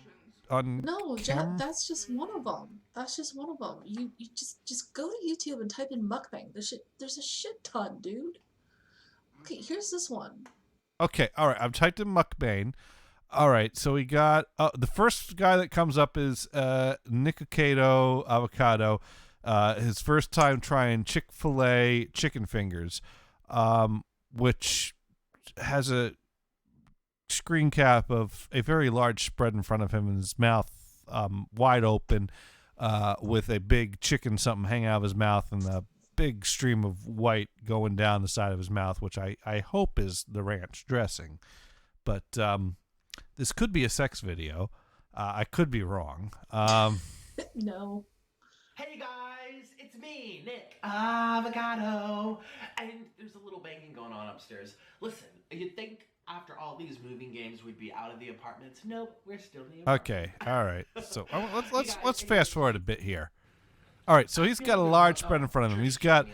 on No, camera? that's just one of them. That's just one of them. You just go to YouTube and type in mukbang. There's a shit ton, dude. Okay, here's this one. Okay, all right. I've typed in mukbang. All right, so we got the first guy that comes up is Nikocado Avocado. His first time trying Chick-fil-A chicken fingers, which has a screen cap of a very large spread in front of him and his mouth wide open with a big chicken something hanging out of his mouth and a big stream of white going down the side of his mouth, which I hope is the ranch dressing. But this could be a sex video. I could be wrong. No. Hey guys, it's me, Nick Avocado, and there's a little banging going on upstairs. Listen, you'd think after all these moving games we'd be out of the apartments. Nope, we're still in the apartment. Okay, all right. So let's fast forward a bit here. All right, so he's got a large spread in front of him. He's got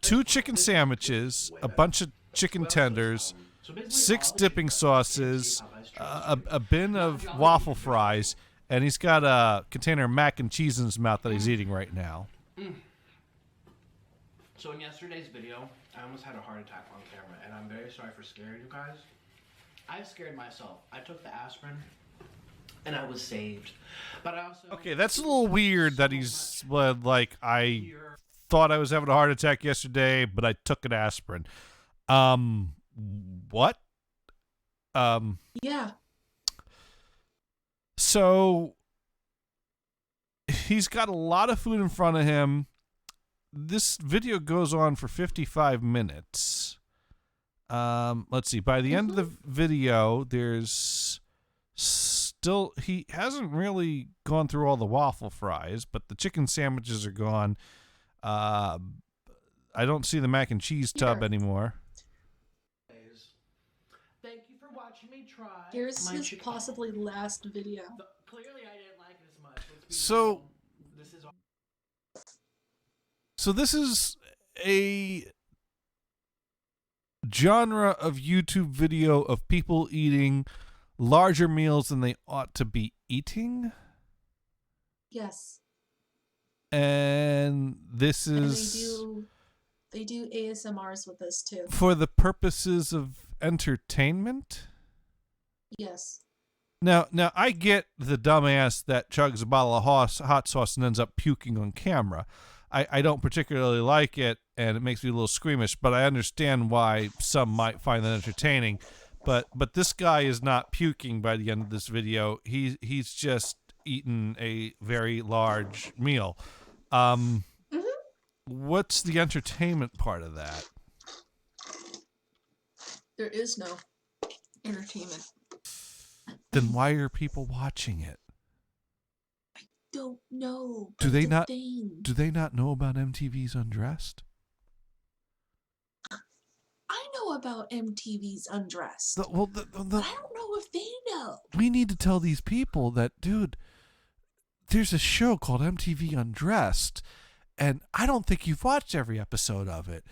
2 chicken sandwiches, a bunch of chicken tenders, 6 dipping sauces, a bin of waffle fries, and he's got a container of mac and cheese in his mouth that he's eating right now. So in yesterday's video, I almost had a heart attack on camera, and I'm very sorry for scaring you guys. I scared myself. I took the aspirin, and I was saved. But I also... Okay, that's a little weird that he's like, I thought I was having a heart attack yesterday, but I took an aspirin. What? Yeah. So he's got a lot of food in front of him. This video goes on for 55 minutes. Let's see. By the end of the video, there's still, he hasn't really gone through all the waffle fries, but the chicken sandwiches are gone. I don't see the mac and cheese tub Here. anymore. Thank you for watching me try. Here's my his chicken- possibly last video. Clearly I didn't like it as much. Let's be So- real. This is... So this is a genre of YouTube video of people eating larger meals than they ought to be eating. Yes. And this And is They do ASMRs with us too. For the purposes of entertainment? Yes. Now I get the dumbass that chugs a bottle of hot sauce and ends up puking on camera. I don't particularly like it, and it makes me a little squeamish, but I understand why some might find that entertaining. But this guy is not puking by the end of this video. He's just eaten a very large meal. What's the entertainment part of that? There is no entertainment. Then why are people watching it? Don't know. Do they That's the not? thing. Do they not know about MTV's Undressed? I know about MTV's Undressed. But I but I don't know if they know. we need to tell these people that, dude, there's a show called MTV Undressed, and I don't think you've watched every episode of it.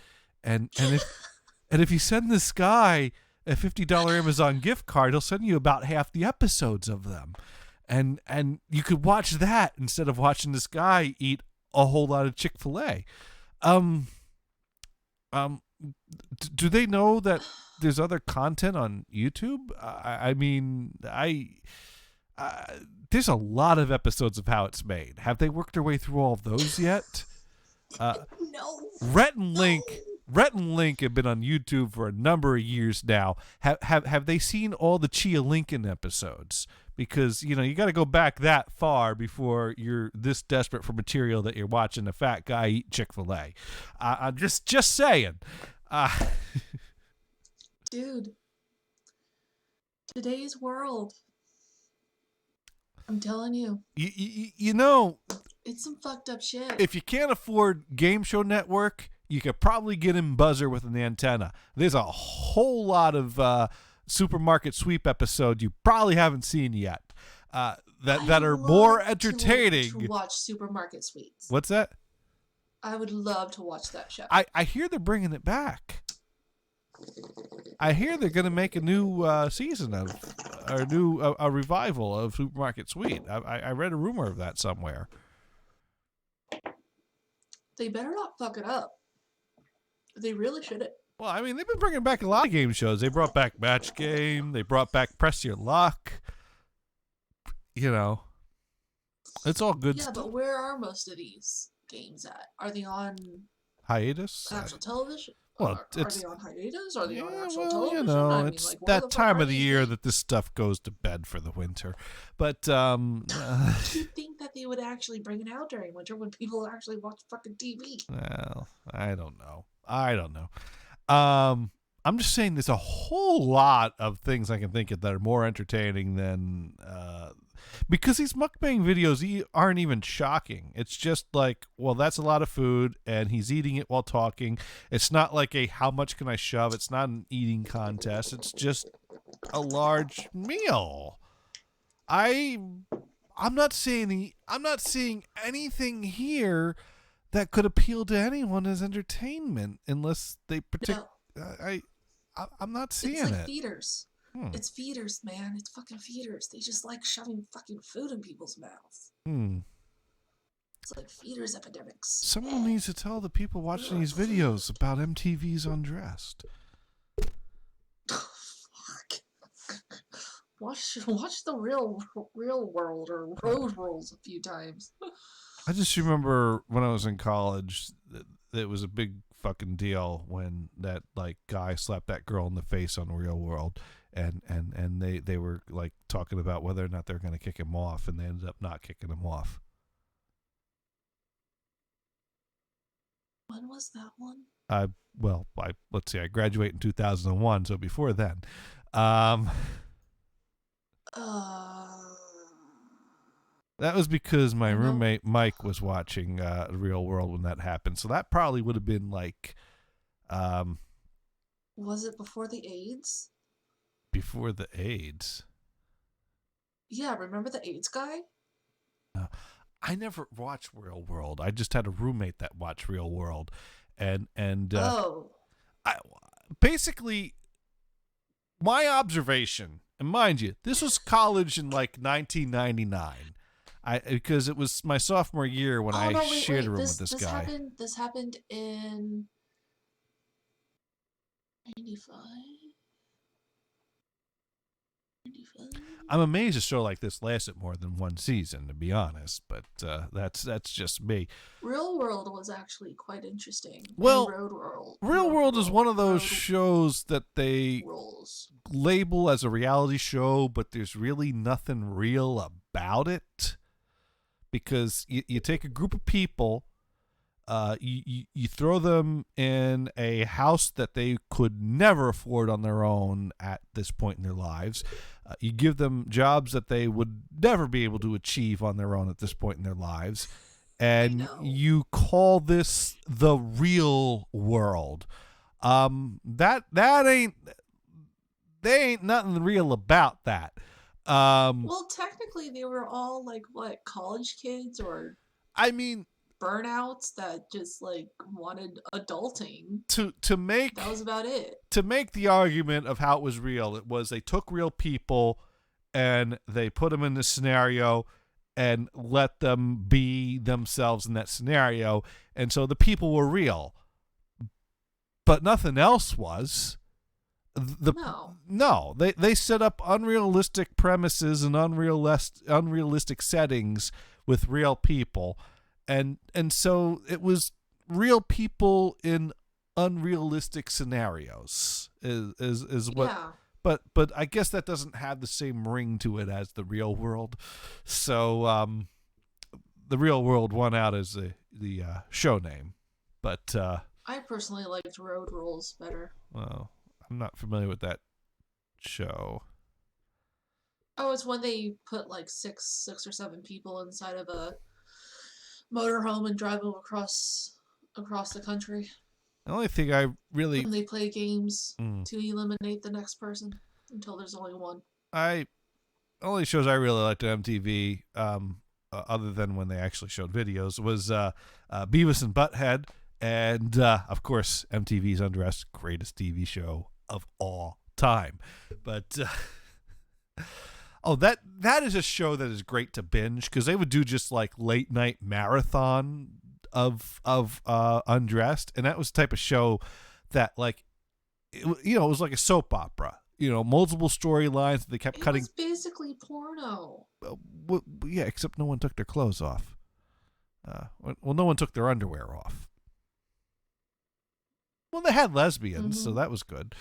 And if you send this guy a $50 Amazon gift card, he'll send you about half the episodes of them. And you could watch that instead of watching this guy eat a whole lot of Chick-fil-A. Do they know that there's other content on YouTube? I mean, there's a lot of episodes of How It's Made. Have they worked their way through all of those yet? No. Rhett and Link have been on YouTube for a number of years now. Have they seen all the Chia Lincoln episodes? Because, you got to go back that far before you're this desperate for material that you're watching a fat guy eat Chick-fil-A. I'm just saying. Dude. Today's world. I'm telling you. You know, It's some fucked up shit. if you can't afford Game Show Network, you could probably get in Buzzer with an antenna. There's a whole lot of Supermarket Sweep episodes you probably haven't seen yet that are more entertaining. To watch Supermarket Sweeps. What's that? I would love to watch that show. I hear they're bringing it back. I hear they're going to make a new season of, or a revival of Supermarket Sweep. I read a rumor of that somewhere. They better not fuck it up. They really shouldn't. Well, I mean, they've been bringing back a lot of game shows. They brought back Match Game. They brought back Press Your Luck. It's all good Yeah, stuff. but where are most of these games at? Are they on Hiatus? actual television? Well, are it's- they on hiatus? Are they on Yeah, actual well, television? I mean, it's like, where that the fuck time are of the these year games? that this stuff goes to bed for the winter. But You'd think that they would actually bring it out during winter when people actually watch fucking TV. well, I don't know. I'm just saying there's a whole lot of things I can think of that are more entertaining than because these mukbang videos aren't even shocking. It's just like, well, that's a lot of food and he's eating it while talking. It's not like a how much can I shove? It's not an eating contest. It's just a large meal. I'm not seeing anything here that could appeal to anyone as entertainment unless they I'm not seeing It's like it. feeders. Hmm. It's feeders, man. It's fucking feeders. They just like shoving fucking food in people's mouths. It's like feeders epidemics. Someone needs to tell the people watching these videos about MTV's Undressed. Fuck. Watch the real world or Road Rules a few times. I just remember when I was in college, it was a big fucking deal when that like guy slapped that girl in the face on Real World, and they were like talking about whether or not they were going to kick him off, and they ended up not kicking him off. When was that one? Let's see, I graduated in 2001, so before then. That was because my roommate Mike was watching Real World when that happened, so that probably would have been like Was it before the AIDS? before the AIDS. Yeah, remember the AIDS guy? I never watched Real World. I just had a roommate that watched Real World, and basically my observation, and mind you, this was college in like 1999. Because it was my sophomore year when I shared a room with this guy. This happened in 95. 95. I'm amazed a show like this lasted more than one season, to be honest. But that's just me. Real World was actually quite interesting. And Well, Road World. Real World is one of those Road shows that they Rules. label as a reality show, but there's really nothing real about it, because you take a group of people, you throw them in a house that they could never afford on their own at this point in their lives. You give them jobs that they would never be able to achieve on their own at this point in their lives, and know. you call this the real world. That ain't, there ain't nothing real about that. Well, technically, they were all like what, college kids or I mean, burnouts that just like wanted adulting. to make That was about it. to make the argument of how it was real, it was they took real people and they put them in this scenario and let them be themselves in that scenario, and so the people were real, but nothing else was. No. They set up unrealistic premises and unrealistic settings with real people, and so it was real people in unrealistic scenarios is what. Yeah. But I guess that doesn't have the same ring to it as the real world. So the real world won out as the show name, but I personally liked Road Rules better. well, I'm not familiar with that show. Oh, it's when they put like six or seven people inside of a motorhome and drive them across the country. The only thing I really And they play games Mm. to eliminate the next person until there's only one. only shows I really liked on MTV, other than when they actually showed videos, was Beavis and Butthead, and of course MTV's Undressed, greatest TV show of all time. But that is a show that is great to binge, because they would do just like late night marathon of Undressed, and that was the type of show that, like, it was like a soap opera. Multiple storylines that they kept It cutting. was basically porno. Yeah, except no one took their clothes off. Well, no one took their underwear off. Well, they had lesbians, so Mhm. that was good.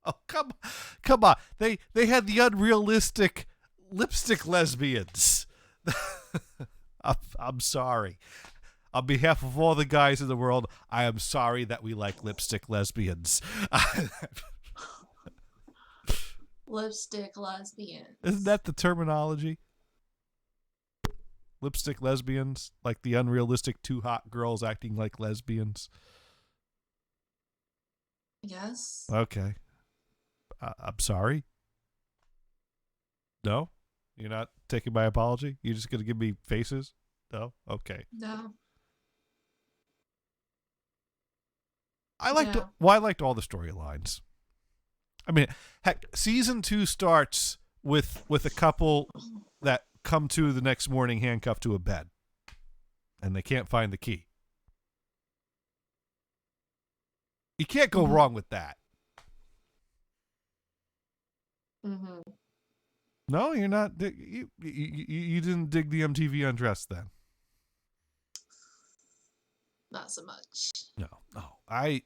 Oh, come on! They had the unrealistic lipstick lesbians. I'm sorry. On behalf of all the guys in the world, I am sorry that we like lipstick lesbians. Lipstick lesbians. Isn't that the terminology? Lipstick lesbians, like the unrealistic two hot girls acting like lesbians. Yes. Okay. I'm sorry. No? You're not taking my apology? You're just going to give me faces? No? Okay. No. I liked Yeah. I liked all the storylines. I mean, heck, season 2 starts with a couple that come to the next morning handcuffed to a bed, and they can't find the key. You can't go Mhm. wrong with that. Mm-hmm. No, you're not. You didn't dig the MTV Undressed then. Not so much. No. I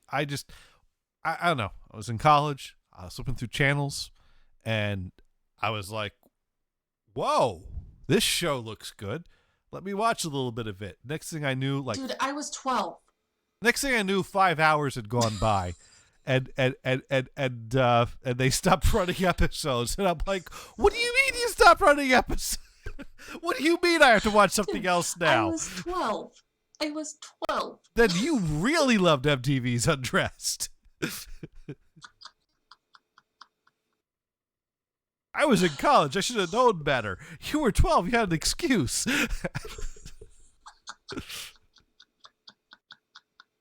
don't know. I was in college. I was flipping through channels, and I was like, "Whoa, this show looks good. Let me watch a little bit of it." Next thing I knew, Dude, I was 12. 5 hours had gone by, and they stopped running episodes, and I'm like, "What do you mean you stopped running episodes? What do you mean I have to watch something Dude, else I now?" was 12. I was 12. Then you really loved MTV's Undressed. I was in college. I should have known better. You were 12. You had an excuse.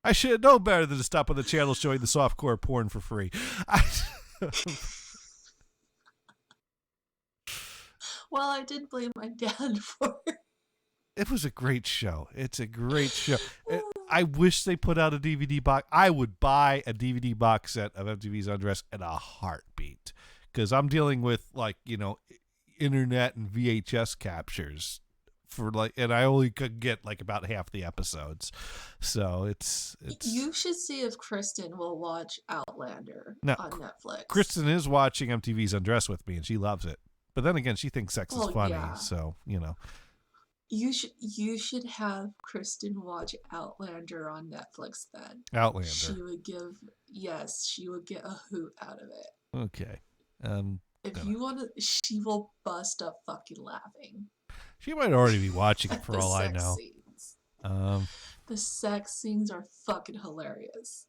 I should have known better than to stop on the channel showing the softcore porn for free. Well, I did blame my dad for it. It was a great show. It's a great show. I wish they put out a DVD box. I would buy a DVD box set of MTV's Undressed in a heartbeat, because I'm dealing with, like, internet and VHS captures for and I only could get like about half the episodes. So it's You should see if Kristen will watch Outlander No, on Netflix. Kristen is watching MTV's Undressed with me, and she loves it. But then again, she thinks sex is Oh, funny, yeah. so You should have Kristen watch Outlander on Netflix then. Outlander. She would get a hoot out of it. Okay. If Gonna- you want to, she will bust up fucking laughing. She might already be watching it at for the all I sex know. Scenes. The The sex scenes are fucking hilarious.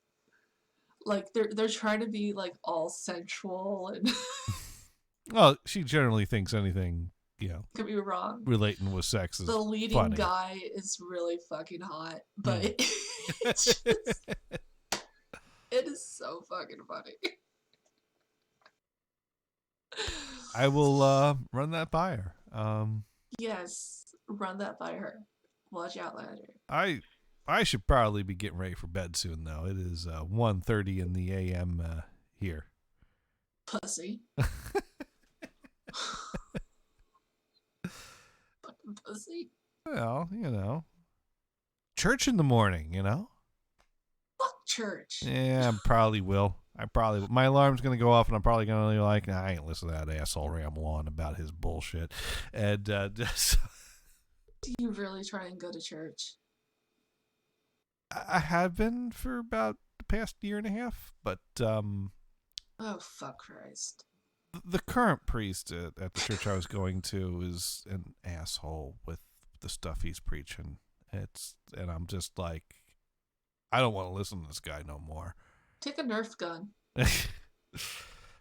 Like they're trying to be like all sensual and Well, she generally thinks anything, could be wrong. relating with sex is The leading funny. guy is really fucking hot, but Mm. it's just, it is so fucking funny. I will run that by her. Yes, run that by her. Watch Outlander. I should probably be getting ready for bed soon, though. It is 1:30 in the a.m. Here. Pussy. Fucking pussy. Well, church in the morning, Fuck church. Yeah, I probably will. My alarm's going to go off, and I'm probably going to be like, nah, I ain't listening to that asshole ramble on about his bullshit. And just, Do you really try and go to church? I have been for about the past year and a half, but Oh, fuck Christ. the current priest at the church I was going to is an asshole with the stuff he's preaching. And I'm just like, I don't want to listen to this guy no more. Take a Nerf gun.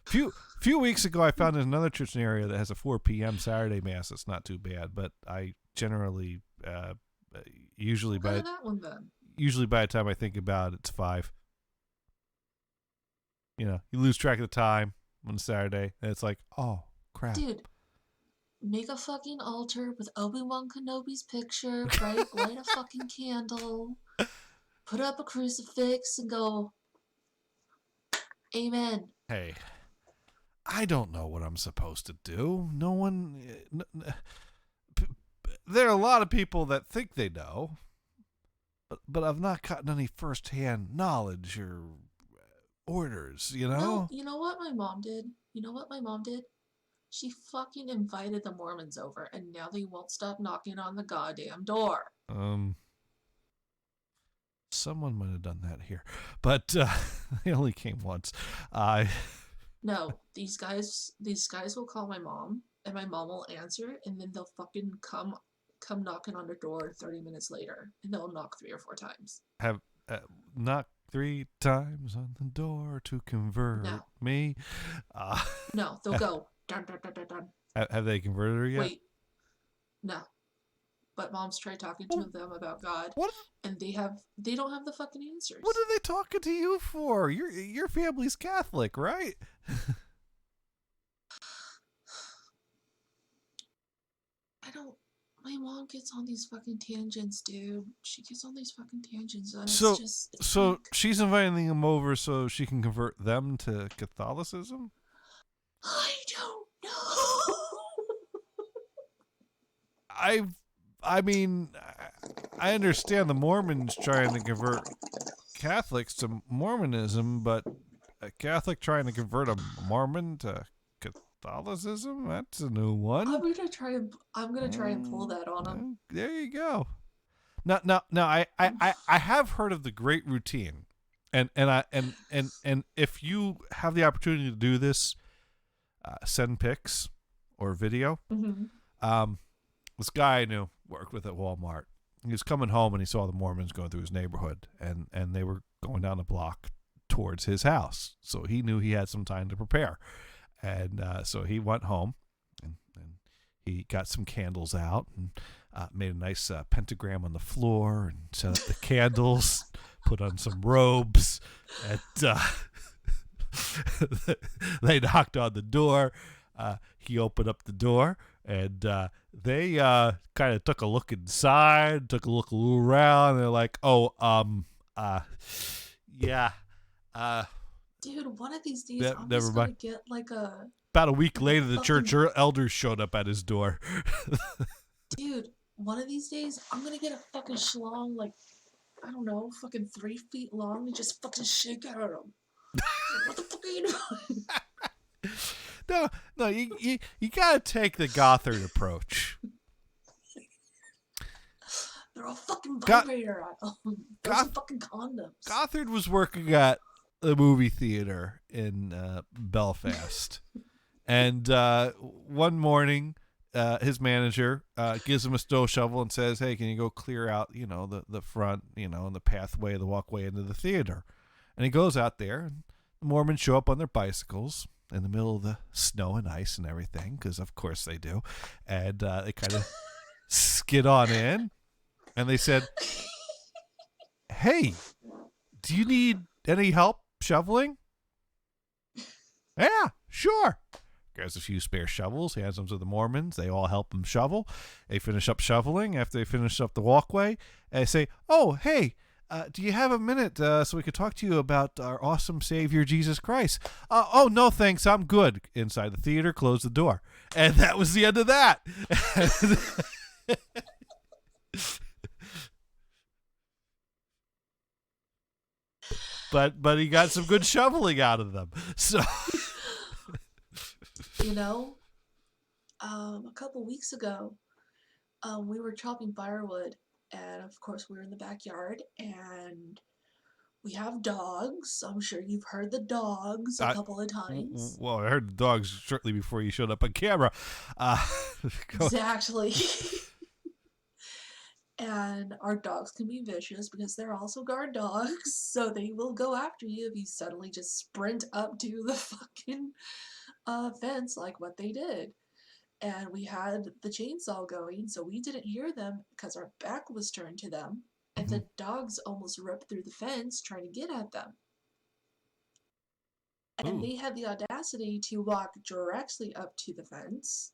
few weeks ago, I found another church in the area that has a 4 p.m. Saturday mass. It's not too bad, but I generally, usually Go to by that one then. the time I think about it, it's 5. You lose track of the time on Saturday, and it's like, oh crap. Dude, make a fucking altar with Obi-Wan Kenobi's picture, right? Light a fucking candle, put up a crucifix, and go, Amen. Hey, I don't know what I'm supposed to do. No one. There are a lot of people that think they know, but I've not gotten any first-hand knowledge or orders. No, you know what my mom did? She fucking invited the Mormons over, and now they won't stop knocking on the goddamn door. Someone might have done that here, but they only came once. No, these guys will call my mom, and my mom will answer, and then they'll fucking come knocking on the door 30 minutes later, and they'll knock 3 or 4 times. Have knocked 3 times on the door to convert No. me. No, they'll go dun dun dun dun dun. Have they converted her yet? Wait, no. But mom's tried talking to them about God, What? and they don't have the fucking answers. What are they talking to you for? Your family's Catholic, right? My mom gets on these fucking tangents, dude. She gets on these fucking tangents, and So- it's just. It's So like, she's inviting them over so she can convert them to Catholicism? I don't know. I mean, I understand the Mormons trying to convert Catholics to Mormonism, but a Catholic trying to convert a Mormon to Catholicism? That's a new one. I'm gonna try and pull that on them. There you go. Now, I have heard of the Great Routine, and if you have the opportunity to do this, send pics or video. Mm-hmm. This guy I knew worked with at Walmart. He was coming home and he saw the Mormons going through his neighborhood, and they were going down the block towards his house. So he knew he had some time to prepare, and so he went home and he got some candles out and made a nice pentagram on the floor and set up the candles, put on some robes, and they knocked on the door. he opened up the door, and they kind of took a look inside, took a look around. And they're like, "Oh, yeah." Dude, one of these days I'm Never just gonna mind. get like a About a week later, the fucking- church elders showed up at his door. dude. One of these days I'm gonna get a fucking schlong like I don't know, fucking 3 feet long and just fucking shake at him. What the fuck are you doing? No, you gotta take the Gothard approach. They're all fucking Go- vibrator. Those Goth- are fucking condoms. Gothard was working at the movie theater in Belfast, and one morning, his manager gives him a snow shovel and says, "Hey, can you go clear out, the front, and the pathway, the walkway into the theater?" And he goes out there, and the Mormons show up on their bicycles in the middle of the snow and ice and everything, because of course they do, and they kind of skid on in, and they said, "Hey, do you need any help shoveling?" "Yeah, sure." Grabs a few spare shovels, hands them to the Mormons. They all help him shovel. They finish up shoveling. After they finish up the walkway, they say, "Oh, hey, do you have a minute so we could talk to you about our awesome Savior, Jesus Christ?" "Oh, no, thanks. I'm good." Inside the theater, close the door. And that was the end of that. But he got some good shoveling out of them. So You know, a couple weeks ago, we were chopping firewood, and of course, we were in the backyard, and we have dogs. I'm sure you've heard the dogs a couple of times. well, I heard the dogs shortly before you showed up on camera. Go- Exactly. And our dogs can be vicious because they're also guard dogs, so they will go after you if you suddenly just sprint up to the fucking fence like what they did. And we had the chainsaw going, so we didn't hear them because our back was turned to them, and the dogs almost ripped through the fence trying to get at them. And Ooh. they had the audacity to walk directly up to the fence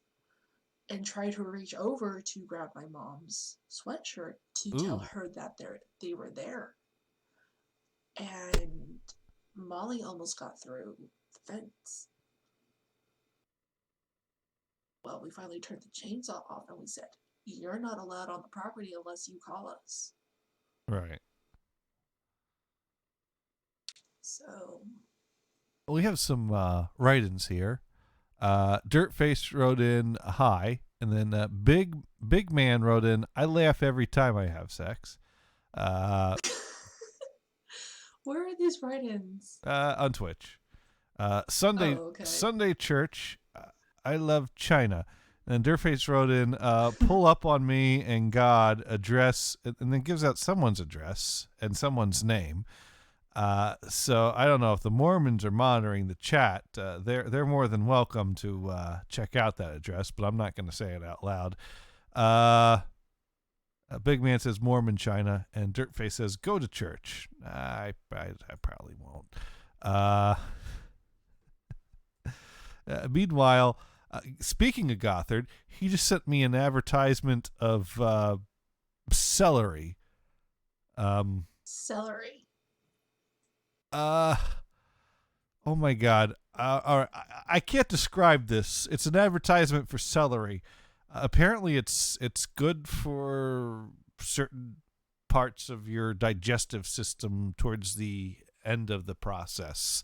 and try to reach over to grab my mom's sweatshirt to tell Ooh. her that they were there. And Molly almost got through the fence. Well, we finally turned the chainsaw off and we said, "You're not allowed on the property unless you call us." Right. So, We have some write-ins here. Dirtface wrote in, "Hi," and then Big Man wrote in, "I laugh every time I have sex." where are these write-ins? On Twitch. Sunday Oh, okay. Sunday Church. I love China. And Dirtface wrote in, "Pull up on me and God address," and then gives out someone's address and someone's name. So I don't know if the Mormons are monitoring the chat. They're more than welcome to check out that address, but I'm not going to say it out loud. Big Man says Mormon China, and Dirtface says go to church. I probably won't. Meanwhile, speaking of Gothard, he just sent me an advertisement of celery. Celery. Oh my God. All right, I can't describe this. It's an advertisement for celery. Apparently, it's good for certain parts of your digestive system towards the end of the process.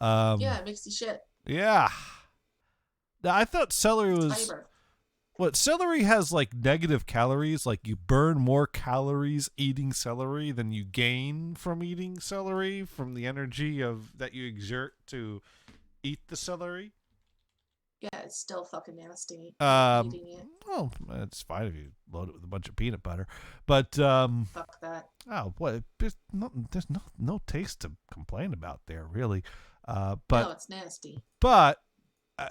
Yeah, it makes you shit. Yeah. Now, I thought celery was Fiber. what celery has like negative calories. Like you burn more calories eating celery than you gain from eating celery from the energy of that you exert to eat the celery. Yeah, it's still fucking nasty. Eating it. Well, it's fine if you load it with a bunch of peanut butter, but Fuck that. oh, what? There's no taste to complain about there, really. No, But it's nasty.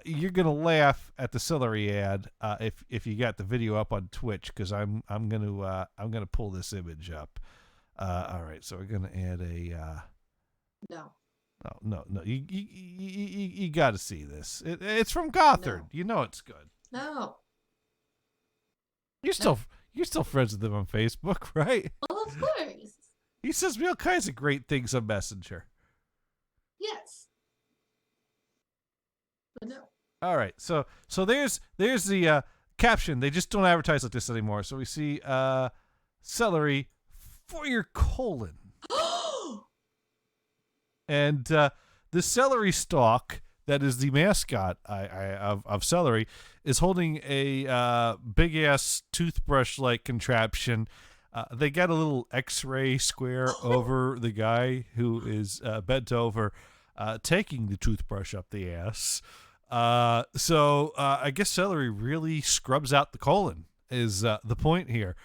you're gonna laugh at the celery ad if you got the video up on Twitch, because I'm gonna pull this image up. All right, so we're gonna add a No. No. You got to see this. It's from Gothard. No. You know it's good. No. You're still friends with him on Facebook, right? Well, of course. He says me all kinds of great things on Messenger. Yes. But no. All right, so there's the caption. They just don't advertise like this anymore. So we see celery for your colon, and the celery stalk that is the mascot of celery is holding a big ass toothbrush like contraption. They got a little X-ray square over the guy who is bent over, taking the toothbrush up the ass. So I guess celery really scrubs out the colon is the point here.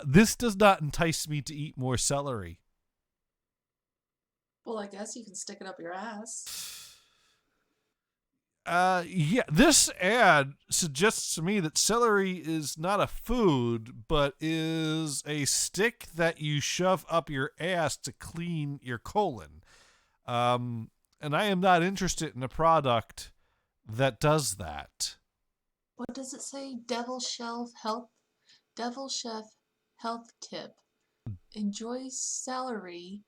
This does not entice me to eat more celery. Well, I guess you can stick it up your ass. Yeah, this ad suggests to me that celery is not a food, but is a stick that you shove up your ass to clean your colon. And I am not interested in a product that does that. What does it say? Devil Chef health tip. Enjoy celery.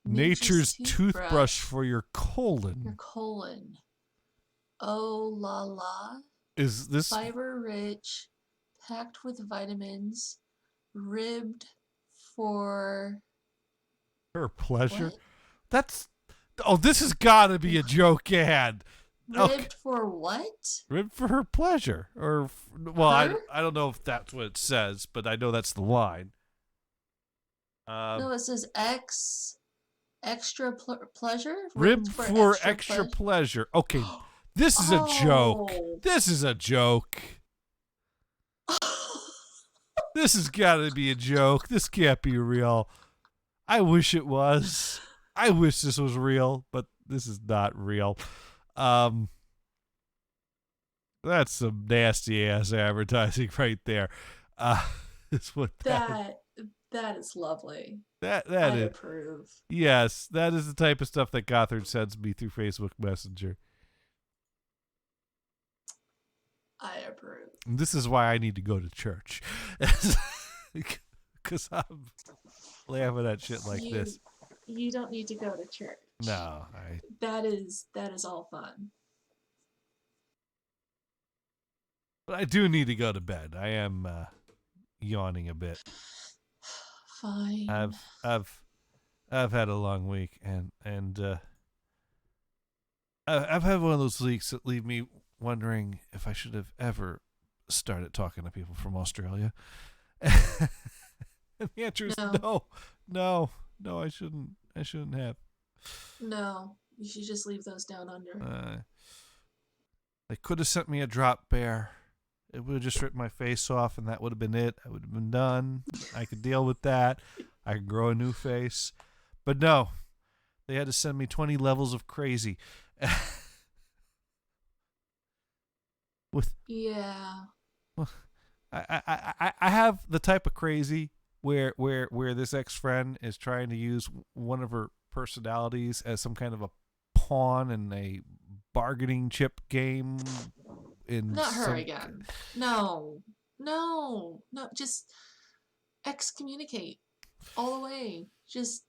Nature's toothbrush for your Your colon. colon. Oh la la. Is this Fiber rich, packed with vitamins, ribbed for her pleasure? what? This has got to be a joke ad. Okay. Ribbed for what? Ribbed for her pleasure, I Her? don't know if that's what it says, but I know that's the line. No, it says extra pleasure. Ribbed for extra pleasure. Okay, this is a joke. Oh. This is a joke. This has got to be a joke. This can't be real. I wish it was. I wish this was real, but this is not real. That's some nasty ass advertising right there. Is what That is lovely. that I is. approve. Yes, that is the type of stuff that Gothard sends me through Facebook Messenger. I approve. And this is why I need to go to church. Because I'm laughing at shit like this. You don't need to go to church. No, That is all fun. but I do need to go to bed. I am yawning a bit. Fine. I've had a long week, and I've had one of those weeks that leave me wondering if I should have ever started talking to people from Australia. And the answer is no, I shouldn't have. No, you should just leave those down under. They could have sent me a drop bear. It would have just ripped my face off, and that would have been it. I would have been done. I could deal with that. I could grow a new face. But no, they had to send me 20 levels of crazy. Yeah. I have the type of crazy where this ex-friend is trying to use one of her personalities as some kind of a pawn in a bargaining chip game. Not her again. No, just excommunicate all the way. Just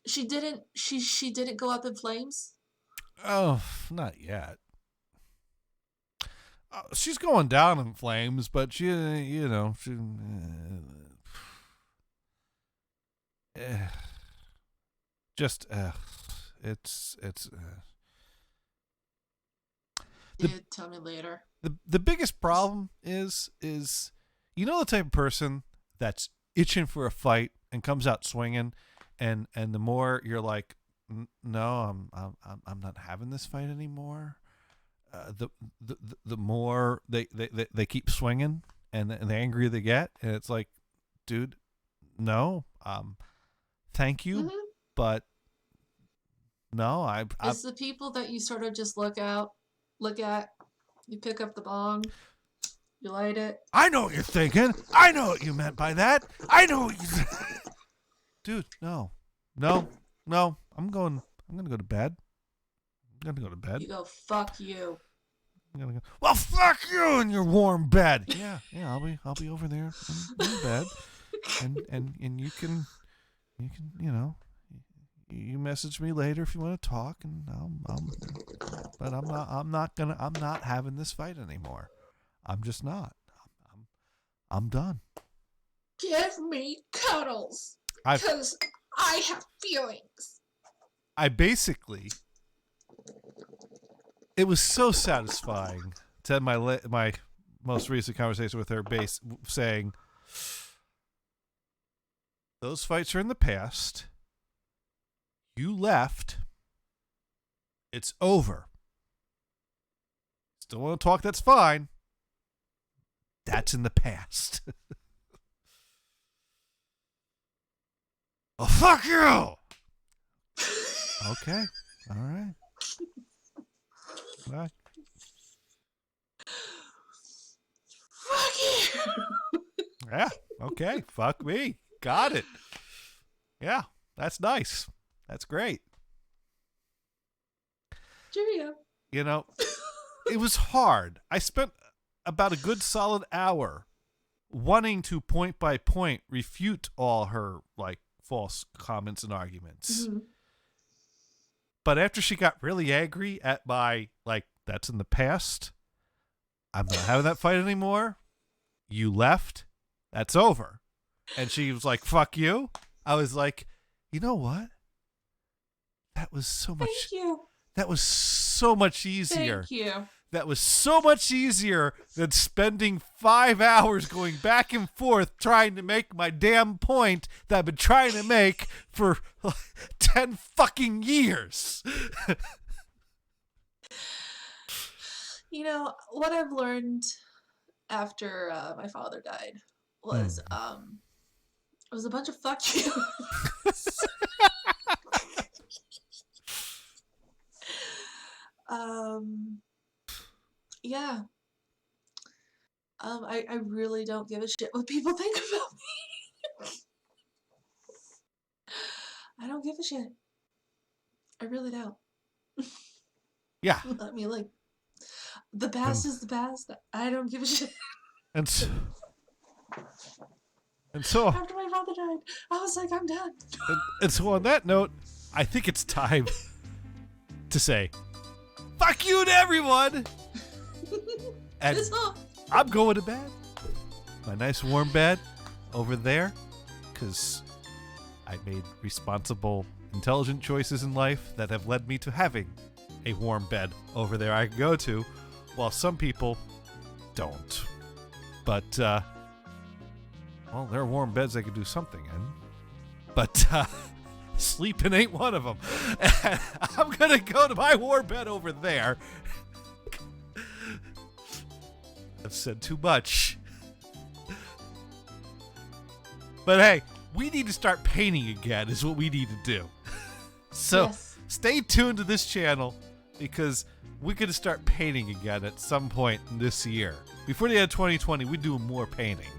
she didn't go up in flames. Oh, not yet. She's going down in flames, but she just it's Tell me later. the biggest problem is the type of person that's itching for a fight and comes out swinging, and the more you're like, no, I'm not having this fight anymore. The more they keep swinging, and the angrier they get, and it's like, dude, no, thank you, but no, It's the people that you sort of just look at, you pick up the bong, you light it. I know what you're thinking. I know what you meant by that. I know what you. Dude, no. I'm I'm gonna go to bed. I'm gonna go to bed. You go, fuck you. I'm gonna go. Well, fuck you in your warm bed. Yeah. I'll be over there in bed, and you can you message me later if you want to talk, and but I'm not having this fight anymore. I'm just not. I'm done. Give me cuddles. I've- Because I have feelings. I basically, it was so satisfying to have my most recent conversation with her saying, those fights are in the past. You left. It's over. Still want to talk? That's fine. That's in the past. Oh, fuck you! Okay. All right. Bye. Fuck you. Yeah. Okay. Fuck me. Got it. Yeah. That's nice. That's great. Cheerio. You know, it was hard. I spent about a good solid hour wanting to point by point refute all her false comments and arguments. Mhm. But after she got really angry at my that's in the past, I'm not having that fight anymore. You left. That's over. And she was like, fuck you. I was like, you know what? That was so much. Thank you. That was so much easier. Thank you. That was so much easier than spending 5 hours going back and forth trying to make my damn point that I've been trying to make for 10 fucking years. You know, what I've learned after my father died was it was a bunch of fuck you. Yeah. I really don't give a shit what people think about me. I don't give a shit. I really don't. Yeah. I mean, the past is the past. I don't give a shit. And so After my father died, I was like, I'm done. and so on that note, I think it's time to say fuck you to everyone. And Piss off. I'm going to bed. My nice warm bed over there, because I made responsible, intelligent choices in life that have led me to having a warm bed over there I can go to, while some people don't. But, well, there are warm beds they could do something in. But, sleeping ain't one of them. I'm going to go to my warm bed over there. I've said too much. But hey, we need to start painting again is what we need to do. So Yes. stay tuned to this channel because we're going to start painting again at some point in this year. Before the end of 2020, we're doing more painting.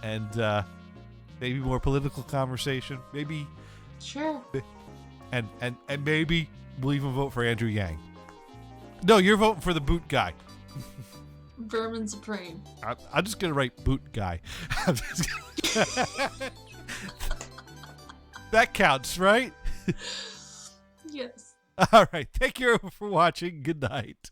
And maybe more political conversation. Maybe, Sure. and maybe we'll even vote for Andrew Yang. No, you're voting for the boot guy. Vermin Supreme. I'm just going to write boot guy. I'm just that counts, right? Yes. All right. Thank you for watching. Good night.